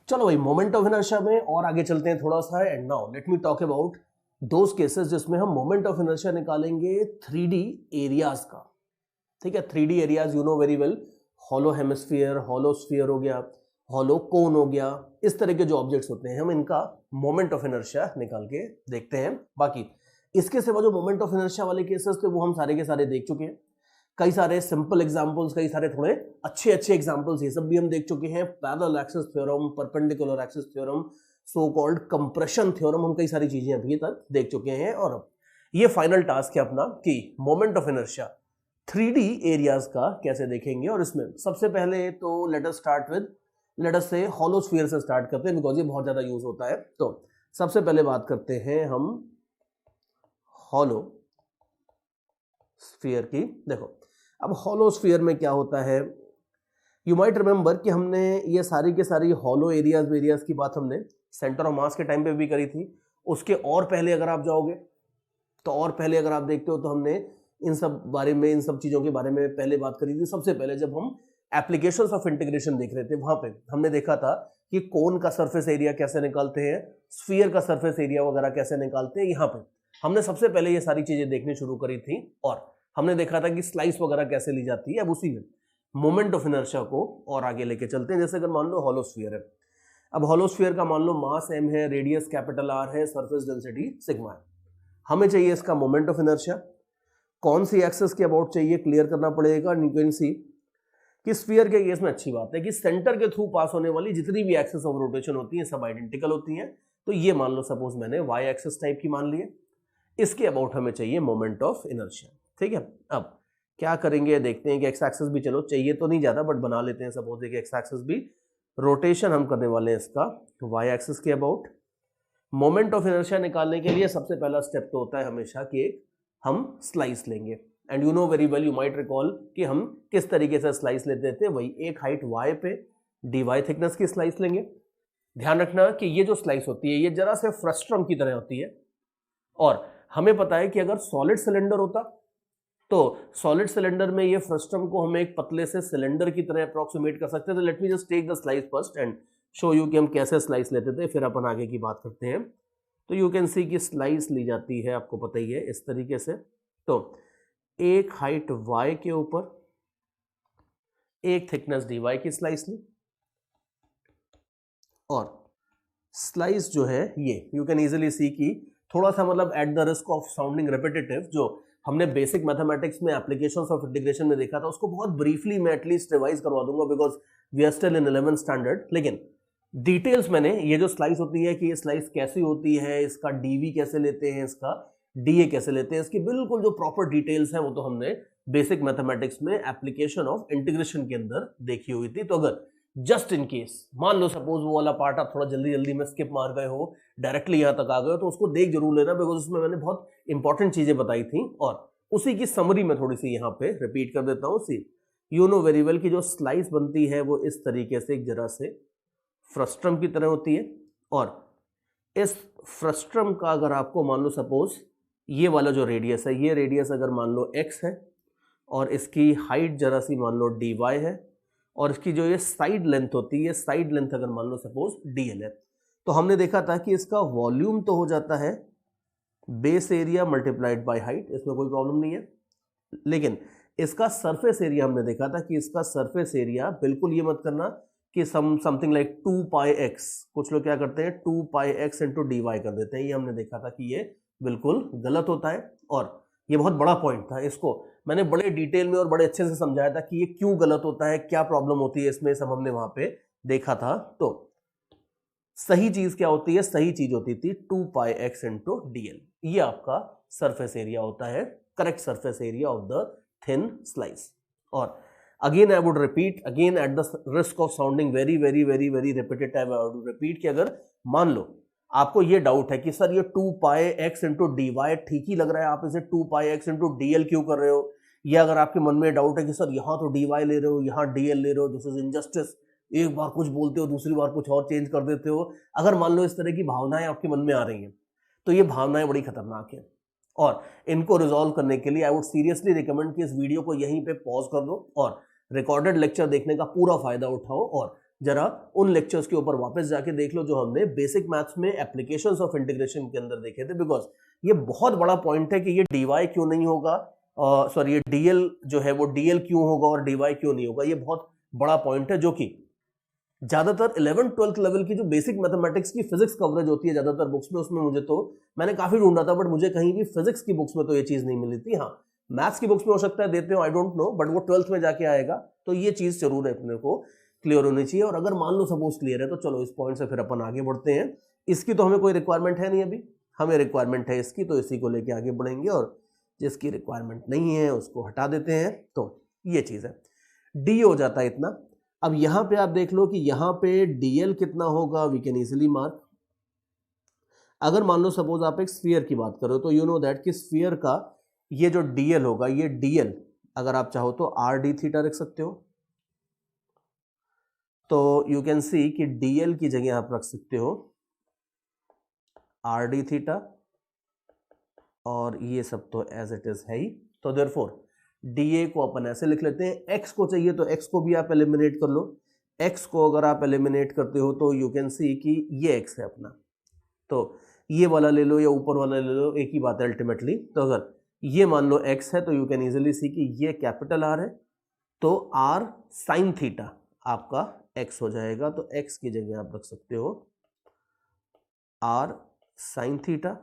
चलो भाई, moment of inertia में और आगे चलते हैं थोड़ा सा। And now let me talk about those cases जिसमें हम मोमेंट ऑफ इनर्शिया निकालेंगे 3D एरियाज का। ठीक है, 3D areas you know very well. Hollow hemisphere, hollow sphere हो गया, हॉलो कोन हो गया, इस तरह के जो ऑब्जेक्ट्स होते हैं हम इनका मोमेंट ऑफ इनर्शिया निकाल के देखते हैं। बाकी इसके सिवा जो मोमेंट ऑफ इनर्शिया वाले केसेस थे वो हम सारे के सारे देख चुके हैं। कई सारे सिंपल एग्जांपल्स, कई सारे थोड़े अच्छे अच्छे एग्जांपल्स, ये सब भी हम देख चुके हैं। Parallel axis theorem, perpendicular axis theorem, so called compression theorem, हम कई सारी चीजें अभी तक देख चुके हैं। और अब ये फाइनल टास्क है अपना कि moment of inertia 3D areas का कैसे देखेंगे। और इसमें सबसे पहले तो लेट अस से हॉलो स्फीयर से स्टार्ट करते हैं, बिकॉज ये बहुत ज्यादा यूज होता है। तो सबसे पहले बात करते हैं हम हॉलो स्फीयर की। देखो, अब हॉलो स्फीयर में क्या होता है, यू माइट रिमेंबर कि हमने ये सारी के सारी हॉलो एरियाज की बात हमने सेंटर ऑफ मास के टाइम पे भी करी थी। उसके और पहले अगर आप जाओगे तो, और पहले अगर आप देखते हो तो हमने इन सब चीजों के बारे में पहले बात करी थी। सबसे पहले जब हम एप्लीकेशंस ऑफ इंटीग्रेशन देख रहे थे, वहां पे हमने देखा था कि कोन का सरफेस एरिया कैसे निकालते हैं, स्फीयर का सरफेस एरिया वगैरह कैसे निकालते हैं। यहाँ पे हमने सबसे पहले ये सारी चीजें देखनी शुरू करी थी और हमने देखा था कि स्लाइस वगैरह कैसे ली जाती है। अब उसी में मोमेंट ऑफ इनर्शिया को और आगे लेके चलते हैं। जैसे अगर मान लो हॉलो स्फीयर है, अब हॉलो स्फीयर का मान लो मास m है, रेडियस कैपिटल R है, सरफेस डेंसिटी सिग्मा है। हमें चाहिए इसका मोमेंट ऑफ इनर्शिया। कौन सी एक्सिस के अबाउट चाहिए, क्लियर करना पड़ेगा। यू कैन सी कि स्फीयर के केस में अच्छी बात है कि सेंटर के थ्रू पास होने वाली जितनी भी एक्सिस ऑफ रोटेशन होती है सब आइडेंटिकल होती हैं। तो ये मान लो सपोज मैंने वाई एक्सिस टाइप की मान ली है, इसके अबाउट हमें चाहिए मोमेंट ऑफ इनर्शिया। ठीक है, अब क्या करेंगे देखते हैं कि एक्स एक्सिस भी, चलो चाहिए तो नहीं ज्यादा बट बना लेते हैं। सपोज एक एक्स एक्सिस भी रोटेशन हम करने वाले हैं इसका वाई एक्सिस के अबाउट। मोमेंट ऑफ इनर्शिया निकालने के लिए सबसे पहला स्टेप तो होता है हमेशा कि एक हम स्लाइस लेंगे। And you know very well, you might recall कि हम किस तरीके से स्लाइस लेते थे। वही एक हाइट y पे dy थिकनेस की स्लाइस लेंगे। ध्यान रखना कि ये जो स्लाइस होती है ये जरा से फ्रस्ट्रम की तरह होती है। और हमें पता है कि अगर सॉलिड सिलेंडर होता तो सॉलिड सिलेंडर में ये फ्रस्ट्रम को हम एक पतले से सिलेंडर की तरह अप्रोक्सीमेट कर सकते हैं। तो let me just take the slice first and show you कि हम कैसे स्लाइस लेते थे, फिर अपन आगे की बात करते हैं। तो यू कैन सी कि स्लाइस ली जाती है, आपको पता ही है, इस तरीके से। तो एक हाइट y के ऊपर एक थिकनेस dy की स्लाइस ली और स्लाइस जो है ये यू कैन इजीली सी कि थोड़ा सा मतलब eight the risk of sounding repetitive, जो हमने बेसिक मैथमेटिक्स में एप्लीकेशंस ऑफ इंटीग्रेशन में देखा था उसको बहुत ब्रीफली मैं एटलीस्ट रिवाइज करवा दूंगा because we are still in 11th standard. लेकिन डिटेल्स मैंने ये जो स्लाइस होती है कि ये स्लाइस कैसी होती है, इसका डीवी कैसे लेते हैं, इसका डीए कैसे लेते हैं, इसकी बिल्कुल जो प्रॉपर डिटेल्स है वो तो हमने बेसिक मैथमेटिक्स में एप्लीकेशन ऑफ इंटीग्रेशन के अंदर देखी हुई थी। तो अगर जस्ट इन केस मान लो सपोज वो वाला पार्ट आप थोड़ा जल्दी जल्दी में स्किप मार गए हो, डायरेक्टली यहां तक आ गए हो, तो उसको देख जरूर लेना बिकॉज उसमें मैंने बहुत इंपॉर्टेंट चीजें बताई थी और उसी की समरी में थोड़ी सी यहाँ पे रिपीट कर देता हूँ। सी यू नो वेरी वेल कि जो स्लाइस बनती है वो इस तरीके से एक जरा से फ्रस्ट्रम की तरह होती है। और इस फ्रस्ट्रम का अगर आपको मान लो सपोज ये वाला जो रेडियस है, ये रेडियस अगर मान लो x है और इसकी हाइट जरा सी मान लो dy है और इसकी जो ये साइड लेंथ होती है, साइड लेंथ अगर मान लो सपोज dl है, तो हमने देखा था कि इसका वॉल्यूम तो हो जाता है base area multiplied by height, इसमें कोई प्रॉब्लम नहीं है। लेकिन इसका सरफेस एरिया हमने देखा था कि इसका सरफेस एरिया, बिल्कुल ये मत करना कि समथिंग लाइक 2 पाई x, कुछ लोग क्या करते हैं 2 pi x into D Y कर देते हैं। ये हमने देखा था कि ये बिल्कुल गलत होता है और ये बहुत बड़ा पॉइंट था। इसको मैंने बड़े डिटेल में और बड़े अच्छे से समझाया था कि ये क्यों गलत होता है, क्या प्रॉब्लम होती है इसमें, सब हमने वहां पे देखा था। तो सही चीज क्या होती है, सही चीज होती थी 2 पाई एक्स इंटू डीएल। ये आपका सरफेस एरिया होता है, correct surface area of the thin slice. और again I would repeat, again at the risk of sounding very very very very repetitive, I would repeat कि अगर मान लो आपको ये डाउट है कि सर ये 2 पाई एक्स इंटू डी वाई ठीक ही लग रहा है, आप इसे 2 पाई एक्स इंटू डीएल क्यों कर रहे हो, या अगर आपके मन में डाउट है कि सर यहाँ तो डी वाई ले रहे हो यहाँ डीएल ले रहे हो, दिस इज इनजस्टिस, एक बार कुछ बोलते हो दूसरी बार कुछ और चेंज कर देते हो, अगर मान लो इस तरह की भावनाएं आपके मन में आ रही हैं तो ये भावनाएं बड़ी खतरनाक है। और इनको रिजॉल्व करने के लिए आई वुड सीरियसली रिकमेंड कि इस वीडियो को यहीं पे पॉज कर दो और रिकॉर्डेड लेक्चर देखने का पूरा फायदा उठाओ और जरा उन लेक्चर्स के ऊपर वापस जाके देख लो जो हमने बेसिक मैथ्स में एप्लीकेशंस ऑफ इंटीग्रेशन के अंदर देखे थे, बिकॉज ये बहुत बड़ा पॉइंट है कि ये dy क्यों नहीं होगा, सॉरी ये dl जो है वो dl क्यों होगा और dy क्यों नहीं होगा। ये बहुत बड़ा पॉइंट है जो कि ज्यादातर 11th 12th लेवल की जो बेसिक मैथमेटिक्स की फिजिक्स कवरेज होती है ज्यादातर बुक्स में, उसमें मुझे तो मैंने काफी ढूंढा था बट मुझे कहीं भी फिजिक्स की बुक्स में तो ये चीज नहीं मिली थी। हाँ, मैथ्स की बुक्स में हो सकता है देते हो, आई डोंट नो, बट वो 12th में जाके आएगा, तो ये चीज जरूर है अपने को क्लियर होनी चाहिए। और अगर मान लो सपोज क्लियर है तो चलो इस पॉइंट से फिर अपन आगे बढ़ते हैं। इसकी तो हमें कोई रिक्वायरमेंट है नहीं अभी, हमें रिक्वायरमेंट है इसकी, तो इसी को लेके आगे बढ़ेंगे, और जिसकी रिक्वायरमेंट नहीं है उसको हटा देते हैं। तो ये चीज है, डी हो जाता है इतना। अब यहां पे आप देख लो कि यहां पे dl कितना होगा, वी कैन इजिली मार्क। अगर मान लो सपोज आप एक स्फीयर की बात करो तो यू नो दैट कि स्फीयर का ये जो dl होगा, ये dl अगर आप चाहो तो r d थीटा रख सकते हो, तो यू कैन सी कि dl की जगह आप रख सकते हो r d थीटा, और ये सब तो एज इट इज है ही। तो देयरफॉर dA को अपन ऐसे लिख लेते हैं। x को चाहिए तो x को भी आप एलिमिनेट कर लो। x को अगर आप एलिमिनेट करते हो तो यू कैन सी कि ये x है अपना, तो ये वाला ले लो या ऊपर वाला ले लो, एक ही बात है अल्टीमेटली। तो अगर ये मान लो x है तो यू कैन इजिली सी कि ये कैपिटल R है, तो r साइन थीटा आपका x हो जाएगा। तो x की जगह आप रख सकते हो r साइन थीटा,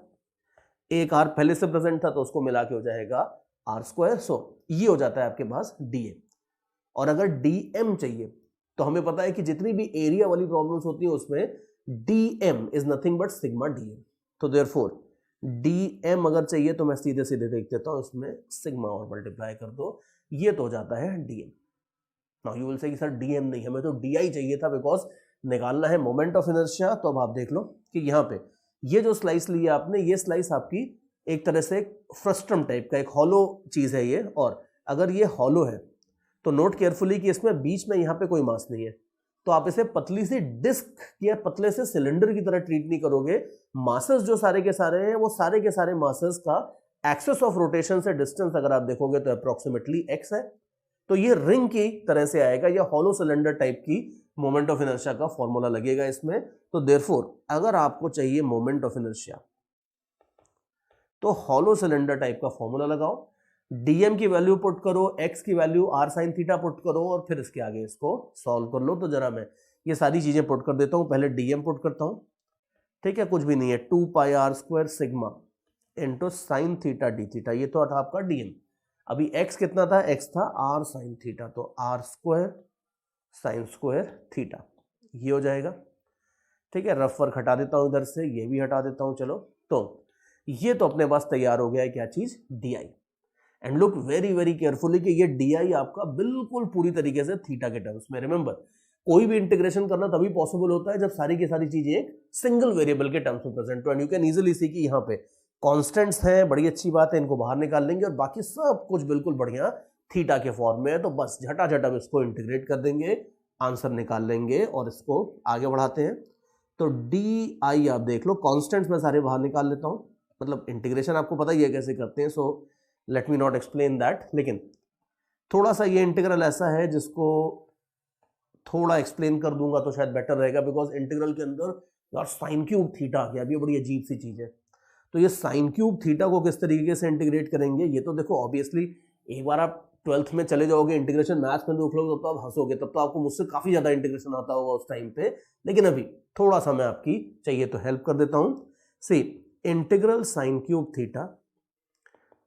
एक r पहले से प्रेजेंट था तो उसको मिला के हो जाएगा आर स्क्वायर। सो ये हो जाता है आपके पास dA। और अगर dm चाहिए तो हमें पता है कि जितनी भी एरिया वाली प्रॉब्लम्स होती है उसमें dm is nothing but sigma dm। तो देयरफॉर dm अगर चाहिए तो मैं सीधे सीधे देख देता हूं, इसमें सिग्मा और मल्टीप्लाई कर दो, ये तो हो जाता है dm। Now you will say कि सर dm नहीं, हमें तो di चाहिए था बिकॉज निकालना है मोमेंट ऑफ इनर्शिया। तो अब आप देख लो कि यहाँ पे ये जो स्लाइस ली है आपने, ये स्लाइस आपकी एक तरह से फ्रस्ट्रम टाइप का एक हॉलो चीज है ये, और अगर ये हॉलो है तो नोट केयरफुली कि इसमें बीच में यहाँ पे कोई मास नहीं है, तो आप इसे पतली सी डिस्क या पतले से सिलेंडर की तरह ट्रीट नहीं करोगे। मासेस जो सारे के सारे हैं वो सारे के सारे मासेस का एक्सिस ऑफ रोटेशन से डिस्टेंस अगर आप देखोगे तो अप्रोक्सीमेटली x है, तो ये रिंग की तरह से आएगा या हॉलो सिलेंडर टाइप की मोमेंट ऑफ इनर्शिया का फॉर्मूला लगेगा इसमें। तो देयरफॉर अगर आपको चाहिए मोमेंट ऑफ इनर्शिया तो हॉलो सिलेंडर टाइप का फॉर्मूला लगाओ, dm की वैल्यू पुट करो, x की value r sine theta put करो, और फिर इसके आगे इसको सॉल्व कर लो। तो जरा मैं ये सारी चीजें पुट कर देता हूं, पहले dm पुट करता हूं, ठीक है, कुछ भी नहीं है, 2 पाई r square sigma into sine theta d theta, ये तो था आपका dm। अभी x कितना था, x था r साइन थीटा, तो r square sine square theta, ये हो जाएगा, ठीक है। रफ वर्क हटा देता हूं इधर से, ये भी हटा देता हूं, चलो। तो ये तो अपने पास तैयार हो गया है क्या चीज, D I. And look very very carefully कि ये डी आई आपका बिल्कुल पूरी तरीके से थीटा के टर्म्स में। रिमेंबर, कोई भी इंटीग्रेशन करना तभी पॉसिबल होता है जब सारी की सारी चीजें एक सिंगल वेरिएबल के टर्म्स में प्रेजेंट हो। एंड यू कैन इजीली सी कि यहाँ पे कॉन्स्टेंट्स हैं, बड़ी अच्छी बात है, इनको बाहर निकाल लेंगे, और बाकी सब कुछ बिल्कुल बढ़िया थीटा के फॉर्म में है। तो बस झटाझट इसको इंटीग्रेट कर देंगे, आंसर निकाल लेंगे, और इसको आगे बढ़ाते हैं। तो डी आई आप देख लो, कॉन्स्टेंट्स में सारे बाहर निकाल लेता हूं, मतलब इंटीग्रेशन आपको पता ही है कैसे करते हैं, so let me not explain that. लेकिन थोड़ा सा ये इंटीग्रल ऐसा है जिसको थोड़ा एक्सप्लेन कर दूंगा तो शायद बेटर रहेगा, बिकॉज इंटीग्रल के अंदर यार साइन क्यूब थीटा आ गया, अब ये बड़ी अजीब सी चीज है। तो ये साइन क्यूब थीटा को किस तरीके से इंटीग्रेट करेंगे, ये तो देखो ऑब्वियसली एक बार आप 12th में चले जाओगे, इंटीग्रेशन मैथ्स में देख लोगे, तब तो आप हंसोगे, तब तो आपको मुझसे काफी ज्यादा इंटीग्रेशन आता होगा उस टाइम पे। लेकिन अभी थोड़ा सा मैं आपकी चाहिए तो हेल्प कर देता हूं। सी इंटीग्रल साइन क्यूब थीटा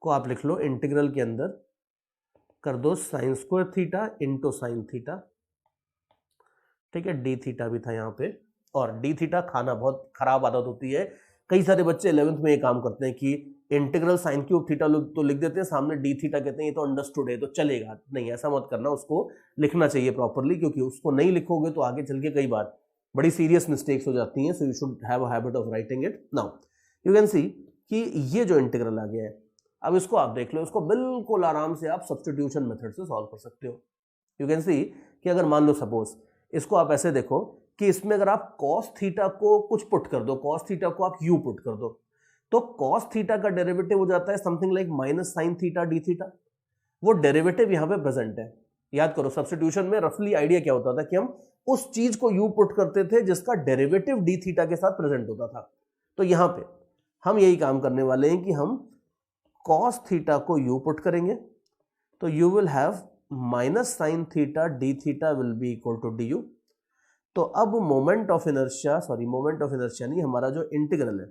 को आप लिख लो, इंटीग्रल के अंदर कर दो sine square theta into sine theta, ठीक है। डी थीटा भी था यहाँ पे, और डी थीटा खाना बहुत खराब आदत होती है, कई सारे बच्चे 11th में ये काम करते हैं कि इंटीग्रल साइन क्यूब थीटा तो लिख देते हैं, सामने डी थीटा कहते हैं, ये तो अंडरस्टूड है तो चलेगा। नहीं, ऐसा मत करना, उसको लिखना चाहिए प्रॉपरली, क्योंकि उसको नहीं लिखोगे तो आगे चल के कई बार बड़ी सीरियस मिस्टेक्स हो जाती हैं। So you should have a habit of writing it. Now you can see कि ये जो इंटीग्रल आ गया है, अब इसको आप देख लो, इसको बिल्कुल आराम से आप सब्स्टिट्यूशन मेथड से सॉल्व कर सकते हो। यू कैन सी कि अगर मान लो सपोज इसको आप ऐसे देखो कि इसमें अगर आप cos थीटा को कुछ पुट कर दो, cos थीटा को आप u पुट कर दो, तो cos थीटा का डेरिवेटिव हो जाता है something like minus sine theta d theta. वो डेरिवेटिव यहां पे प्रेजेंट है। याद करो, सब्स्टिट्यूशन में रफली आइडिया क्या होता था कि हम उस चीज को यू पुट करते थे जिसका डेरिवेटिव डी थीटा के साथ प्रेजेंट होता था। तो यहां पे हम यही काम करने वाले हैं कि हम cos थीटा को u पुट करेंगे, तो you will have minus sine theta d theta will be equal to d u. तो अब moment of inertia, sorry moment of inertia नहीं, हमारा जो इंटीग्रल है,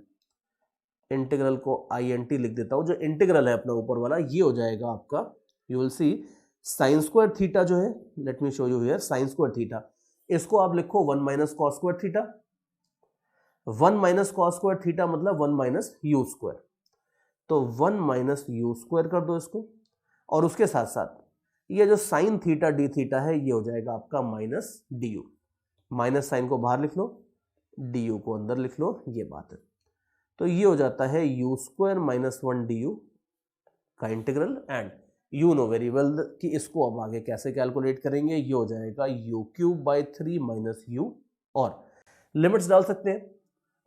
इंटीग्रल को आई एन टी लिख देता हूं, जो इंटीग्रल है अपना ऊपर वाला, ये हो जाएगा आपका, you will see sine square theta जो है, let me show you here, sine square theta, इसको आप लिखो 1 minus cos square theta. 1 minus cos square theta मतलब 1 माइनस यू स्क्वायर, तो 1 माइनस यू स्क्वायर कर दो इसको, और उसके साथ साथ ये जो साइन थीटा डी थीटा है ये हो जाएगा आपका minus d u. Minus sine को बाहर लिख लो, डी यू को अंदर लिख लो, ये बात है। तो ये हो जाता है u square minus 1 d u का integral, and you know very well कि इसको अब आगे कैसे कैलकुलेट करेंगे, ये हो जाएगा u cube by 3 minus you, और लिमिट्स डाल सकते हैं,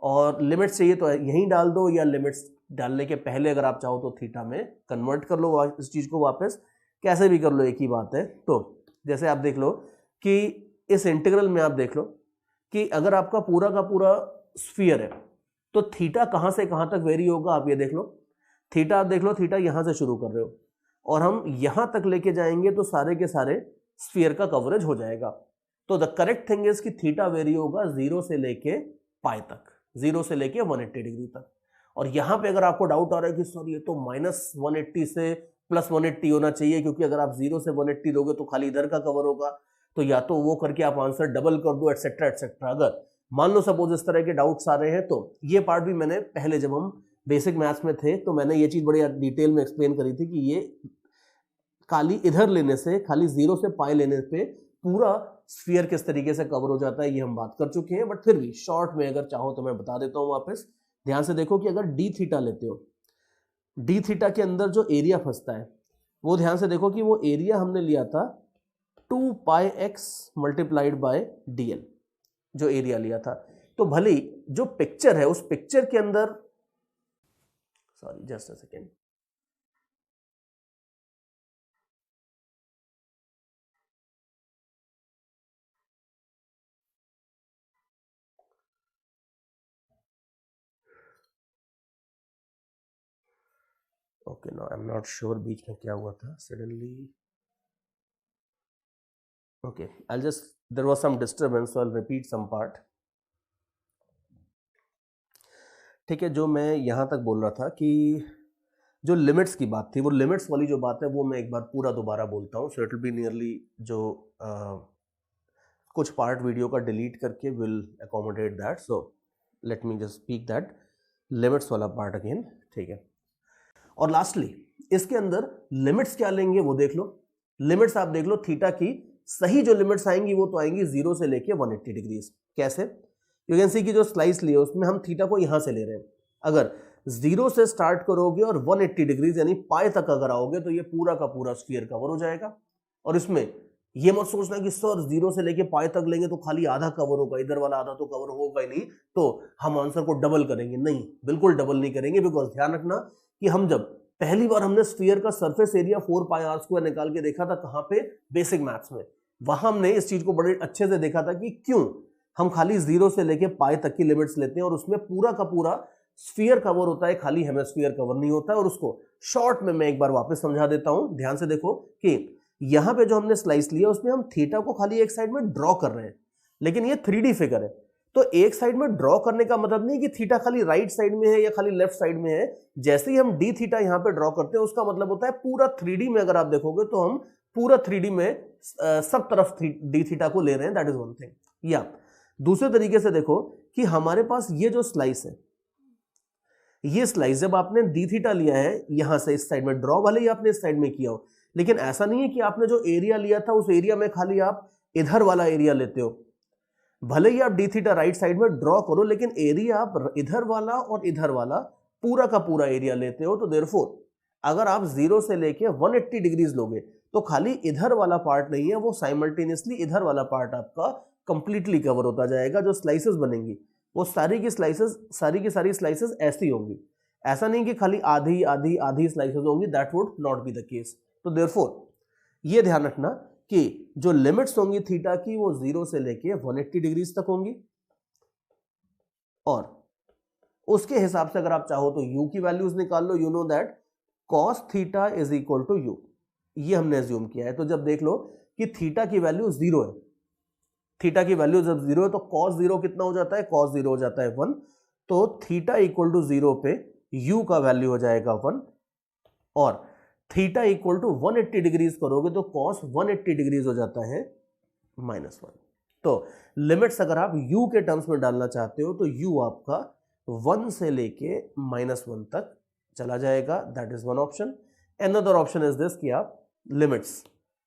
और लिमिट्स चाहिए तो यहीं डाल दो, या लिमिट्स डालने के पहले अगर आप चाहो तो थीटा में कन्वर्ट कर लो इस चीज को वापस, कैसे भी कर लो, एक ही बात है। तो जैसे आप देख लो कि इस इंटीग्रल में आप देख लो कि अगर आपका पूरा का पूरा स्फीयर है तो थीटा कहां से कहां तक वेरी होगा, आप ये देख लो, थीटा आप देख लो, थीटा यहां से शुरू कर रहे हो और हम यहां तक लेके जाएंगे तो सारे के सारे स्फीयर का कवरेज हो जाएगा। तो द करेक्ट थिंग इज कि थीटा वेरी होगा 0 से लेके पाई तक, 0 से लेके 180 डिग्री तक। और यहां पे अगर आपको डाउट आ रहा है कि सर ये तो माइनस 180 से प्लस 180 होना चाहिए, क्योंकि अगर आप 0 से 180 लोगे तो खाली इधर का कवर होगा, तो या तो वो करके आप आंसर डबल कर दो, एटसेट्रा एटसेट्रा। अगर मान लो सपोज इस तरह के डाउट्स आ रहे हैं, तो ये पार्ट भी मैंने पहले जब हम बेसिक मैथ्स में थे तो मैंने ये चीज बड़ी डिटेल में एक्सप्लेन करी थी कि ये खाली इधर लेने से, खाली 0 से पाई लेने पे पूरा स्फीयर किस तरीके से कवर हो जाता है, ये हम बात कर चुके हैं। बट फिर भी शॉर्ट में अगर चाहो तो मैं बता देता हूं वापस। ध्यान से देखो कि अगर डी थीटा लेते हो, डी थीटा के अंदर जो एरिया फंसता है वो ध्यान से देखो कि वो एरिया हमने लिया था 2 पाई एक्स मल्टीप्लाइड बाय डीएल, जो एरिया लिया था। तो भले जो पिक्चर है उस पिक्चर के अंदर, sorry just a second, okay no I am not sure बीच में क्या हुआ था suddenly, okay I just, there was some disturbance so I will repeat some part. ठीक है, जो मैं यहां तक बोल रहा था कि जो लिमिट्स की बात थी, वो लिमिट्स वाली जो बात है वो मैं एक बार पूरा दोबारा बोलता हूँ, so it will be nearly, जो कुछ पार्ट वीडियो का डिलीट करके will accommodate that, so let me just speak that limits वाला पार्ट अगेन। ठीक है, और लास्टली इसके अंदर लिमिट्स क्या लेंगे वो देख लो। लिमिट्स आप देख लो थीटा की, सही जो लिमिट्स आएंगी वो तो आएंगी 0 से लेके 180 डिग्री। कैसे? यू कैन सी की जो स्लाइस ली है उसमें हम थीटा को यहां से ले रहे हैं। अगर 0 से स्टार्ट करोगे और 180 डिग्री यानी पाई तक अगर आओगे तो ये पूरा का पूरा स्फीयर कवर हो जाएगा। और इसमें ये मत सोचना कि सर 0 से लेके पाई तक लेंगे तो खाली आधा कवर होगा, इधर वाला आधा तो कवर होगा ही नहीं, तो हम आंसर को डबल करेंगे। नहीं, बिल्कुल डबल नहीं करेंगे, बिकॉज ध्यान रखना कि हम जब पहली बार हमने स्फीयर का surface area 4 pi r square निकाल के देखा था, कहां पे? बेसिक मैथ्स में। वहां हमने इस चीज को बड़े अच्छे से देखा था कि क्यों हम खाली 0 से लेके पाई तक की लिमिट्स लेते हैं और उसमें पूरा का पूरा स्फीयर कवर होता है, खाली हेमिस्फीयर कवर नहीं होता है। और उसको शॉर्ट में मैं एक बार वापस समझा देता हूं। ध्यान से देखो कि यहां पे जो हमने स्लाइस लिया उसमें हम थीटा को खाली एक साइड में ड्रॉ कर रहे हैं, लेकिन ये 3D फिगर है, तो एक साइड में ड्रॉ करने का मतलब नहीं कि थीटा खाली राइट साइड में है या खाली लेफ्ट साइड में है। जैसे ही हम डी थीटा यहां पे ड्रॉ करते हैं उसका मतलब होता है पूरा 3D में अगर आप देखोगे तो हम पूरा 3D में सब तरफ डी थीटा को ले रहे हैं, दैट इज वन थिंग। या दूसरे तरीके से देखो कि हमारे पास ये जो स्लाइस है, ये स्लाइस जब आपने डी थीटा लिया है यहां से इस साइड में ड्रॉ, भले ही आपने इस साइड में किया हो, लेकिन ऐसा नहीं है कि आपने जो एरिया लिया था उस एरिया में खाली आप इधर वाला एरिया लेते हो। भले ही आप डी थीटा राइट साइड में ड्रॉ करो, लेकिन एरिया आप इधर वाला और इधर वाला पूरा का पूरा एरिया लेते हो। तो देयरफॉर अगर आप 0 से लेके 180 डिग्रीज लोगे तो खाली इधर वाला पार्ट नहीं है, वो साइमल्टेनियसली इधर वाला पार्ट आपका कंप्लीटली कवर होता जाएगा। जो स्लाइसेस बनेंगी वो सारी की सारी स्लाइसेस ऐसी होंगी, ऐसा नहीं कि खाली आधी आधी आधी स्लाइसेस होंगी, that would not be the case. तो देयरफॉर ये ध्यान रखना कि जो लिमिट्स होंगी थीटा की वो 0 से लेके 180 डिग्रीज तक होंगी, और उसके हिसाब से अगर आप चाहो तो u की वैल्यूज निकाल लो। You know that cos theta is equal to u, ये हमने एज्यूम किया है। तो जब देख लो कि थीटा की वैल्यू 0 है, थीटा की वैल्यू जब 0 है तो cos 0 कितना हो जाता है, cos 0 हो जाता है 1, तो थीटा इक्वल टू 0 पे u का वैल्यू हो जाएगा 1, और थीटा इक्वल टू 180 डिग्रीज करोगे तो cos 180 डिग्रीज हो जाता है -1। तो लिमिट्स अगर आप u के टर्म्स में डालना चाहते हो तो u आपका 1 से लेके -1 तक चला जाएगा, that is one option. Another option is this कि आप लिमिट्स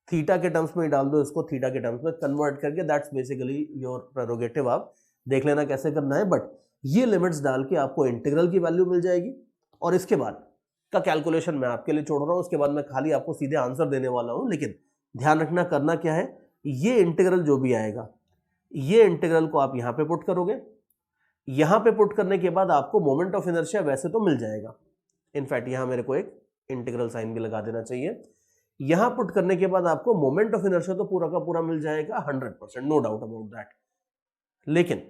थीटा के टर्म्स में डाल दो, इसको थीटा के टर्म्स में कन्वर्ट करके, दैट्स बेसिकली योर प्रेरोगेटिव, आप देख लेना कैसे करना है। बट ये लिमिट्स डाल के आपको इंटीग्रल की वैल्यू मिल जाएगी, और इसके बाद का कैलकुलेशन मैं आपके लिए छोड़ रहा हूं, उसके बाद मैं खाली आपको सीधे आंसर देने वाला हूं। लेकिन ध्यान रखना करना क्या है, ये इंटीग्रल जो भी आएगा, ये इंटीग्रल को आप यहां पे पुट करोगे, यहां पे पुट करने के बाद आपको मोमेंट ऑफ इनर्शिया वैसे तो मिल जाएगा। इनफैक्ट यहां मेरे को एक इंटीग्रल साइन भी लगा देना चाहिए। यहां पुट करने के बाद आपको मोमेंट ऑफ इनर्शिया तो पूरा का पूरा मिल जाएगा 100%, नो डाउट अबाउट दैट। लेकिन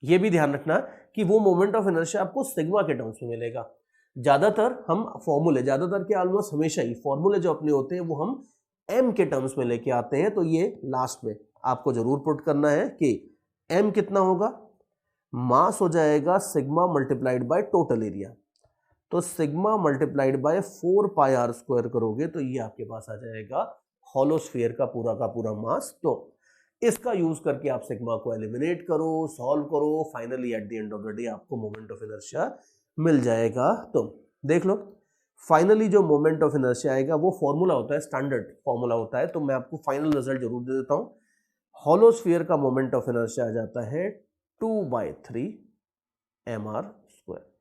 यह भी ध्यान रखना कि वो मोमेंट ऑफ इनर्शिया आपको सिग्मा के टर्म्स में मिलेगा। ज्यादातर हम फॉर्मूले, ज्यादातर के ऑलमोस्ट हमेशा ही फॉर्मूले जो अपने होते हैं वो हम m के टर्म्स में लेके आते हैं। तो ये लास्ट में आपको जरूर पुट करना है कि m कितना होगा, मास हो जाएगा sigma multiplied by total area, तो sigma multiplied by 4 pi r square करोगे तो ये आपके पास आ जाएगा हॉलोस्फीयर का पूरा मास। तो इसका यूज करके आप सिग्मा को एलिमिनेट करो, सॉल्व करो, finally at the end of the day आपको मोमेंट ऑफ इनर्शिया मिल जाएगा। तो देख लो फाइनली जो मोमेंट ऑफ इनर्शिया आएगा वो फॉर्मूला होता है, स्टैंडर्ड फॉर्मूला होता है, तो मैं आपको फाइनल रिजल्ट जरूर दे देता हूं। हॉलोस्फीयर का मोमेंट ऑफ इनर्शिया आ जाता है 2/3 mr स्क्वायर।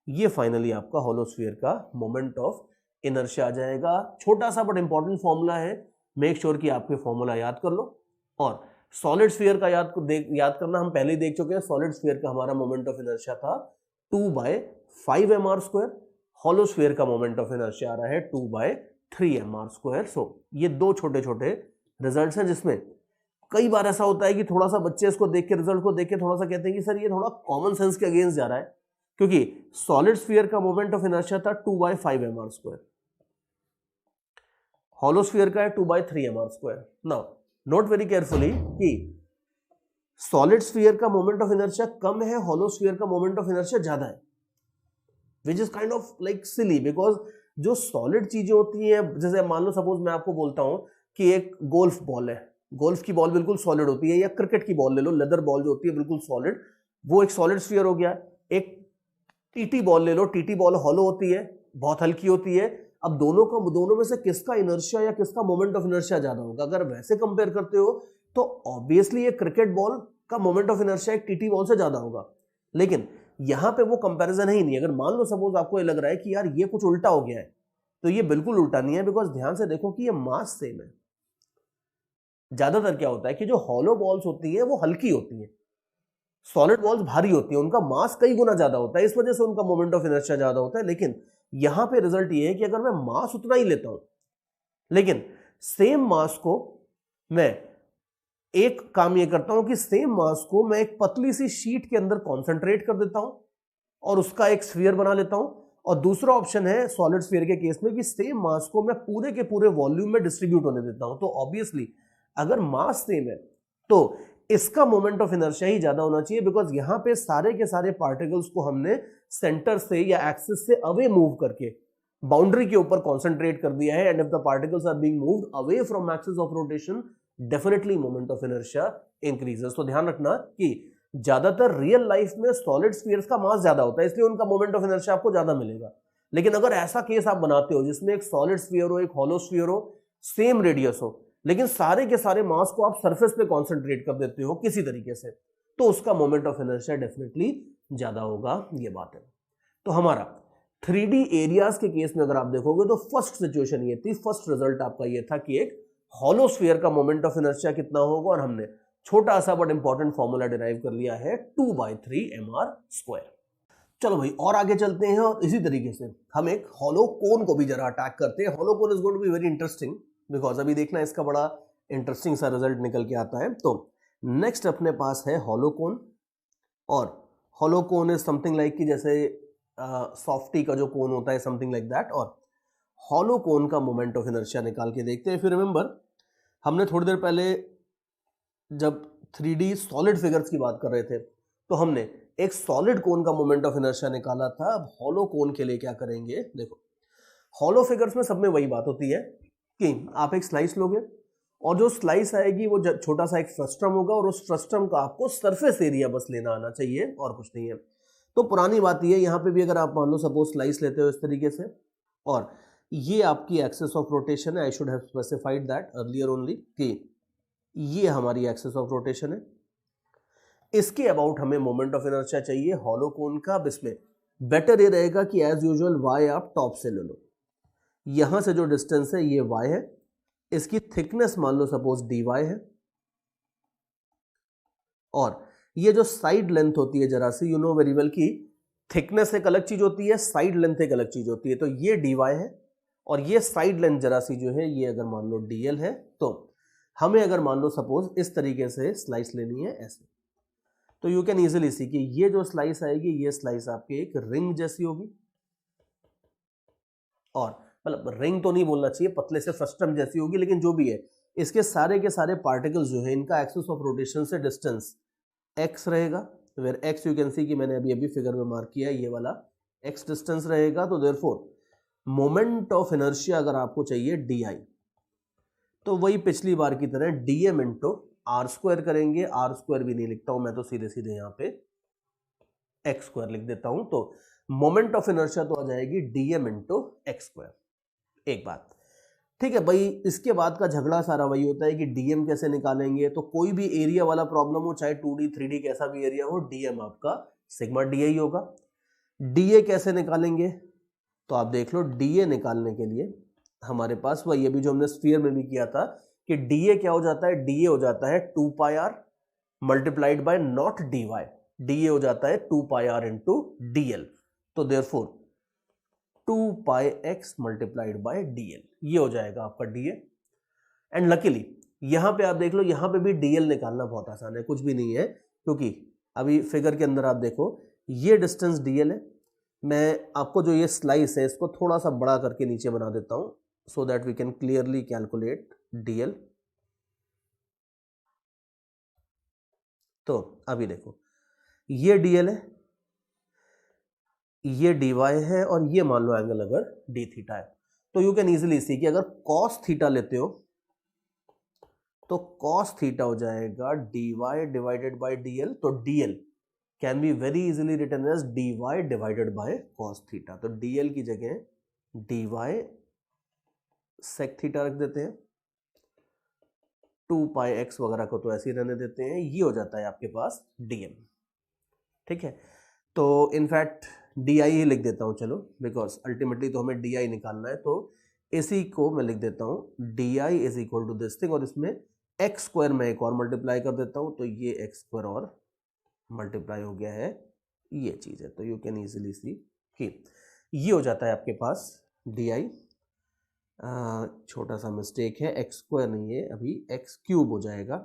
ये फाइनली आपका हॉलोस्फीयर का मोमेंट ऑफ इनर्शिया आ जाएगा। छोटा सा बट इंपॉर्टेंट फॉर्मूला है, मेक श्योर कि आपके फॉर्मूला याद कर लो। और सॉलिड स्फीयर का याद करना हम पहले ही देख चुके हैं। सॉलिड स्फीयर का हमारा मोमेंट ऑफ इनर्शिया था 2/5 mr स्क्वायर, हॉलोस्फीयर का मोमेंट ऑफ इनर्शिया आ रहा है 2/3 mr स्क्वायर। सो ये दो छोटे छोटे रिजल्ट्स हैं, जिसमें कई बार ऐसा होता है कि थोड़ा सा बच्चे इसको देख के, रिजल्ट को देख के थोड़ा सा कहते हैं कि सर ये थोड़ा कॉमन सेंस के अगेंस्ट जा रहा है, क्योंकि सॉलिड स्फीयर का मोमेंट ऑफ इनर्शिया था 2/5 mr स्क्वायर, हॉलोस्फीयर का है 2/3 mr square. Now note very carefully कि सॉलिड स्फीयर का मोमेंट ऑफ इनर्शिया कम है, हॉलोस्फीयर का मोमेंट ऑफ इनर्शिया ज्यादा है, which is kind of like silly, because जो सॉलिड चीजें होती हैं, जैसे मान लो सपोज मैं आपको बोलता हूं कि एक गोल्फ बॉल है, गोल्फ की बॉल बिल्कुल सॉलिड होती है, या क्रिकेट की बॉल ले लो, लेदर बॉल जो होती है बिल्कुल सॉलिड, वो एक सॉलिड स्फीयर हो गया। एक टीटी बॉल ले लो, टीटी बॉल हॉलो होती है, बहुत हल्की होती है। अब दोनों में से किसका इनर्शिया या किसका मोमेंट ऑफ इनर्शिया ज्यादा होगा? अगर वैसे कंपेयर करते हो तो ऑब्वियसली ये क्रिकेट बॉल का मोमेंट ऑफ इनर्शिया एक टीटी बॉल से ज्यादा होगा, लेकिन यहां पे वो कंपैरिजन है ही नहीं। अगर मान लो सपोज आपको ये लग रहा है कि यार ये कुछ उल्टा हो गया है, तो ये बिल्कुल उल्टा नहीं है, बिकॉज ध्यान से देखो कि ये मास सेम है। ज्यादातर क्या होता है कि जो हॉलो बॉल्स होती है वो हल्की होती है, सॉलिड बॉल्स भारी होती है, उनका मास कई गुना ज्यादा होता है, इस वजह से उनका मोमेंट ऑफ इनर्शिया ज्यादा होता है। लेकिन यहां पे रिजल्ट ये है कि अगर मैं मास उतना ही लेता हूं, लेकिन सेम मास को मैं एक काम ये करता हूं कि सेम मास को मैं एक पतली सी शीट के अंदर कॉन्सेंट्रेट कर देता हूं और उसका एक स्फीयर बना लेता हूं। और दूसरा ऑप्शन है सॉलिड स्फीयर के केस में कि सेम मास को मैं पूरे के पूरे वॉल्यूम में डिस्ट्रीब्यूट होने देता हूं। तो ऑब्वियसली अगर मास सेम है तो इसका मोमेंट ऑफ इनर्शिया ही ज्यादा होना चाहिए, बिकॉज यहां पे सारे के सारे पार्टिकल्स को हमने सेंटर से या एक्सिस से अवे मूव करके बाउंड्री के ऊपर कॉन्सेंट्रेट कर दिया है। And if the particles are being moved away from axis of rotation, definitely moment of inertia increases. तो ध्यान रखना कि ज्यादातर रियल लाइफ में सॉलिड स्फीयर्स का मास ज्यादा होता है, इसलिए उनका मोमेंट ऑफ इनर्शिया आपको ज्यादा मिलेगा। लेकिन अगर ऐसा केस आप बनाते हो जिसमें एक सॉलिड स्फीयर हो, एक हॉलो स्फीयर हो, सेम रेडियस हो, लेकिन सारे के सारे मास को आप सरफेस पे कॉन्सेंट्रेट कर देते हो किसी तरीके से, तो उसका मोमेंट ऑफ इनर्शिया डेफिनेटली ज्यादा होगा। ये बात है। तो हमारा 3D एरियाज के केस में अगर आप देखोगे तो फर्स्ट सिचुएशन ये थी, फर्स्ट रिजल्ट आपका ये था कि एक हॉलो स्फीयर का मोमेंट ऑफ इनर्शिया कितना होगा, और हमने छोटा सा बट इंपॉर्टेंट फॉर्मूला डिराइव कर लिया है 2/3 mr स्क्वायर। चलो भाई और आगे चलते हैं, और इसी तरीके से हम एक हॉलो कोन को भी जरा अटैक करते हैं। Hollow cone is going to be very interesting, because अभी देखना इसका बड़ा इंटरेस्टिंग सा रिजल्ट निकल के आता है। तो नेक्स्ट अपने पास है हॉलो कोन, और hollow cone is something like कि जैसे सॉफ्टी का जो कोन होता है, समथिंग लाइक दैट। और हॉलो कोन का मोमेंट ऑफ इनर्शिया निकाल के देखते हैं। फिर रिमेंबर हमने थोड़ी देर पहले जब 3D सॉलिड फिगर्स की बात कर रहे थे तो हमने एक सॉलिड कोन का मोमेंट ऑफ इनर्शिया निकाला था। अब हॉलो कोन के लिए क्या करेंगे, देखो हॉलो फिगर्स में सब में वही बात होती है कि आप एक स्लाइस लोगे और जो स्लाइस आएगी वो छोटा सा एक फ्रस्ट्रम होगा और उस फ्रस्ट्रम का आपको सरफेस एरिया बस लेना आना चाहिए और कुछ नहीं है। तो पुरानी बात ये, यहाँ पे भी अगर आप मान लो सपोज स्लाइस लेते हो इस तरीके से और ये आपकी एक्सिस ऑफ रोटेशन है, I should have specified that earlier only कि ये हमारी एक्सिस ऑफ रोटेशन है। इसके अबाउट हमें मोमेंट ऑफ इनर्शिया चाहिए हॉलो कोन का। अब इसमें बेटर ये रहेगा कि एज यूजुअल y आप टॉप से ले लो। यहां से जो डिस्टेंस है ये y है, इसकी थिकनेस मान लो सपोज dy है, और ये जो साइड लेंथ होती है जरा सी, यू नो वेरी वेल कि थिकनेस एक अलग चीज होती है, साइड लेंथ एक अलग चीज होती है। तो ये dy है और ये साइड लेंथ जरा सी जो है ये अगर मान लो dl है, तो हमें अगर मान लो सपोज इस तरीके से स्लाइस लेनी है ऐसे, तो यू कैन इजीली सी कि ये जो स्लाइस आएगी ये स्लाइस आपकी एक रिंग जैसी होगी, और मतलब रिंग तो नहीं बोलना चाहिए, पतले से फ्रस्ट्रम जैसी होगी, लेकिन जो भी है इसके सारे के सारे पार्टिकल्स जो है इनका एक्सिस ऑफ रोटेशन से डिस्टेंस x रहेगा। Where x you can see कि मैंने अभी फिगर में मार्क किया है, ये वाला x डिस्टेंस रहेगा। तो देयरफॉर मोमेंट ऑफ इनर्शिया अगर आपको चाहिए डी, तो वही पिछली बार की तरह dm इंटू आर स्क्वायर करेंगे। आर स्क्वायर भी नहीं लिखता हूं मैं, तो सीधे सीधे यहां पे एक्स स्क्वायर लिख देता हूं। तो मोमेंट ऑफ इनर्शिया तो आ जाएगी dm इंटू एक्स स्क्वायर। एक बात ठीक है भाई, इसके बाद का झगड़ा सारा वही होता है कि dm कैसे निकालेंगे। तो कोई भी एरिया वाला प्रॉब्लम हो, चाहे 2D 3D कैसा भी एरिया हो, dm आपका सिग्मा di होगा। da कैसे निकालेंगे, तो आप देख लो da निकालने के लिए हमारे पास वही अभी जो हमने स्फीयर में भी किया था कि dA क्या हो जाता है, dA हो जाता है 2 pi r multiplied by not dy। dA हो जाता है 2 पाई आर इंटू dl। तो therefore 2 pi x multiplied by dl, ये हो जाएगा आपका dA। एंड लकीली यहां पे आप देख लो, यहां पे भी dl निकालना बहुत आसान है, कुछ भी नहीं है, क्योंकि अभी फिगर के अंदर आप देखो ये डिस्टेंस dl है। मैं आपको जो ये स्लाइस है इसको थोड़ा सा बड़ा करके नीचे बना देता हूं so that we can clearly calculate dl। तो अभी देखो ये dl है, ये dy है, और ये मान लो एंगल अगर d थीटा है, तो यू कैन इजीली सी कि अगर cos थीटा लेते हो तो cos थीटा हो जाएगा dy डिवाइडेड बाय dl। तो dl can be very easily written as dy divided by cos theta. तो dl की जगह dy sec थीटा रख देते हैं, 2 पाई x वगैरह को तो ऐसे ही रहने देते हैं, ये हो जाता है आपके पास dm। ठीक है, तो इनफैक्ट di ही लिख देता हूं चलो, बिकॉज अल्टीमेटली तो हमें di निकालना है। तो इसी को मैं लिख देता हूं di is equal to this thing, और इसमें एक्स स्क्वायर में एक और मल्टीप्लाई कर देता हूं, तो ये एक्स स्क्वायर और मल्टीप्लाई हो गया है, ये चीज है। तो यू कैन इजीली सी कि ये हो जाता है आपके पास di। छोटा सा मिस्टेक है, एक्स स्क्वायर नहीं है, अभी एक्स क्यूब हो जाएगा,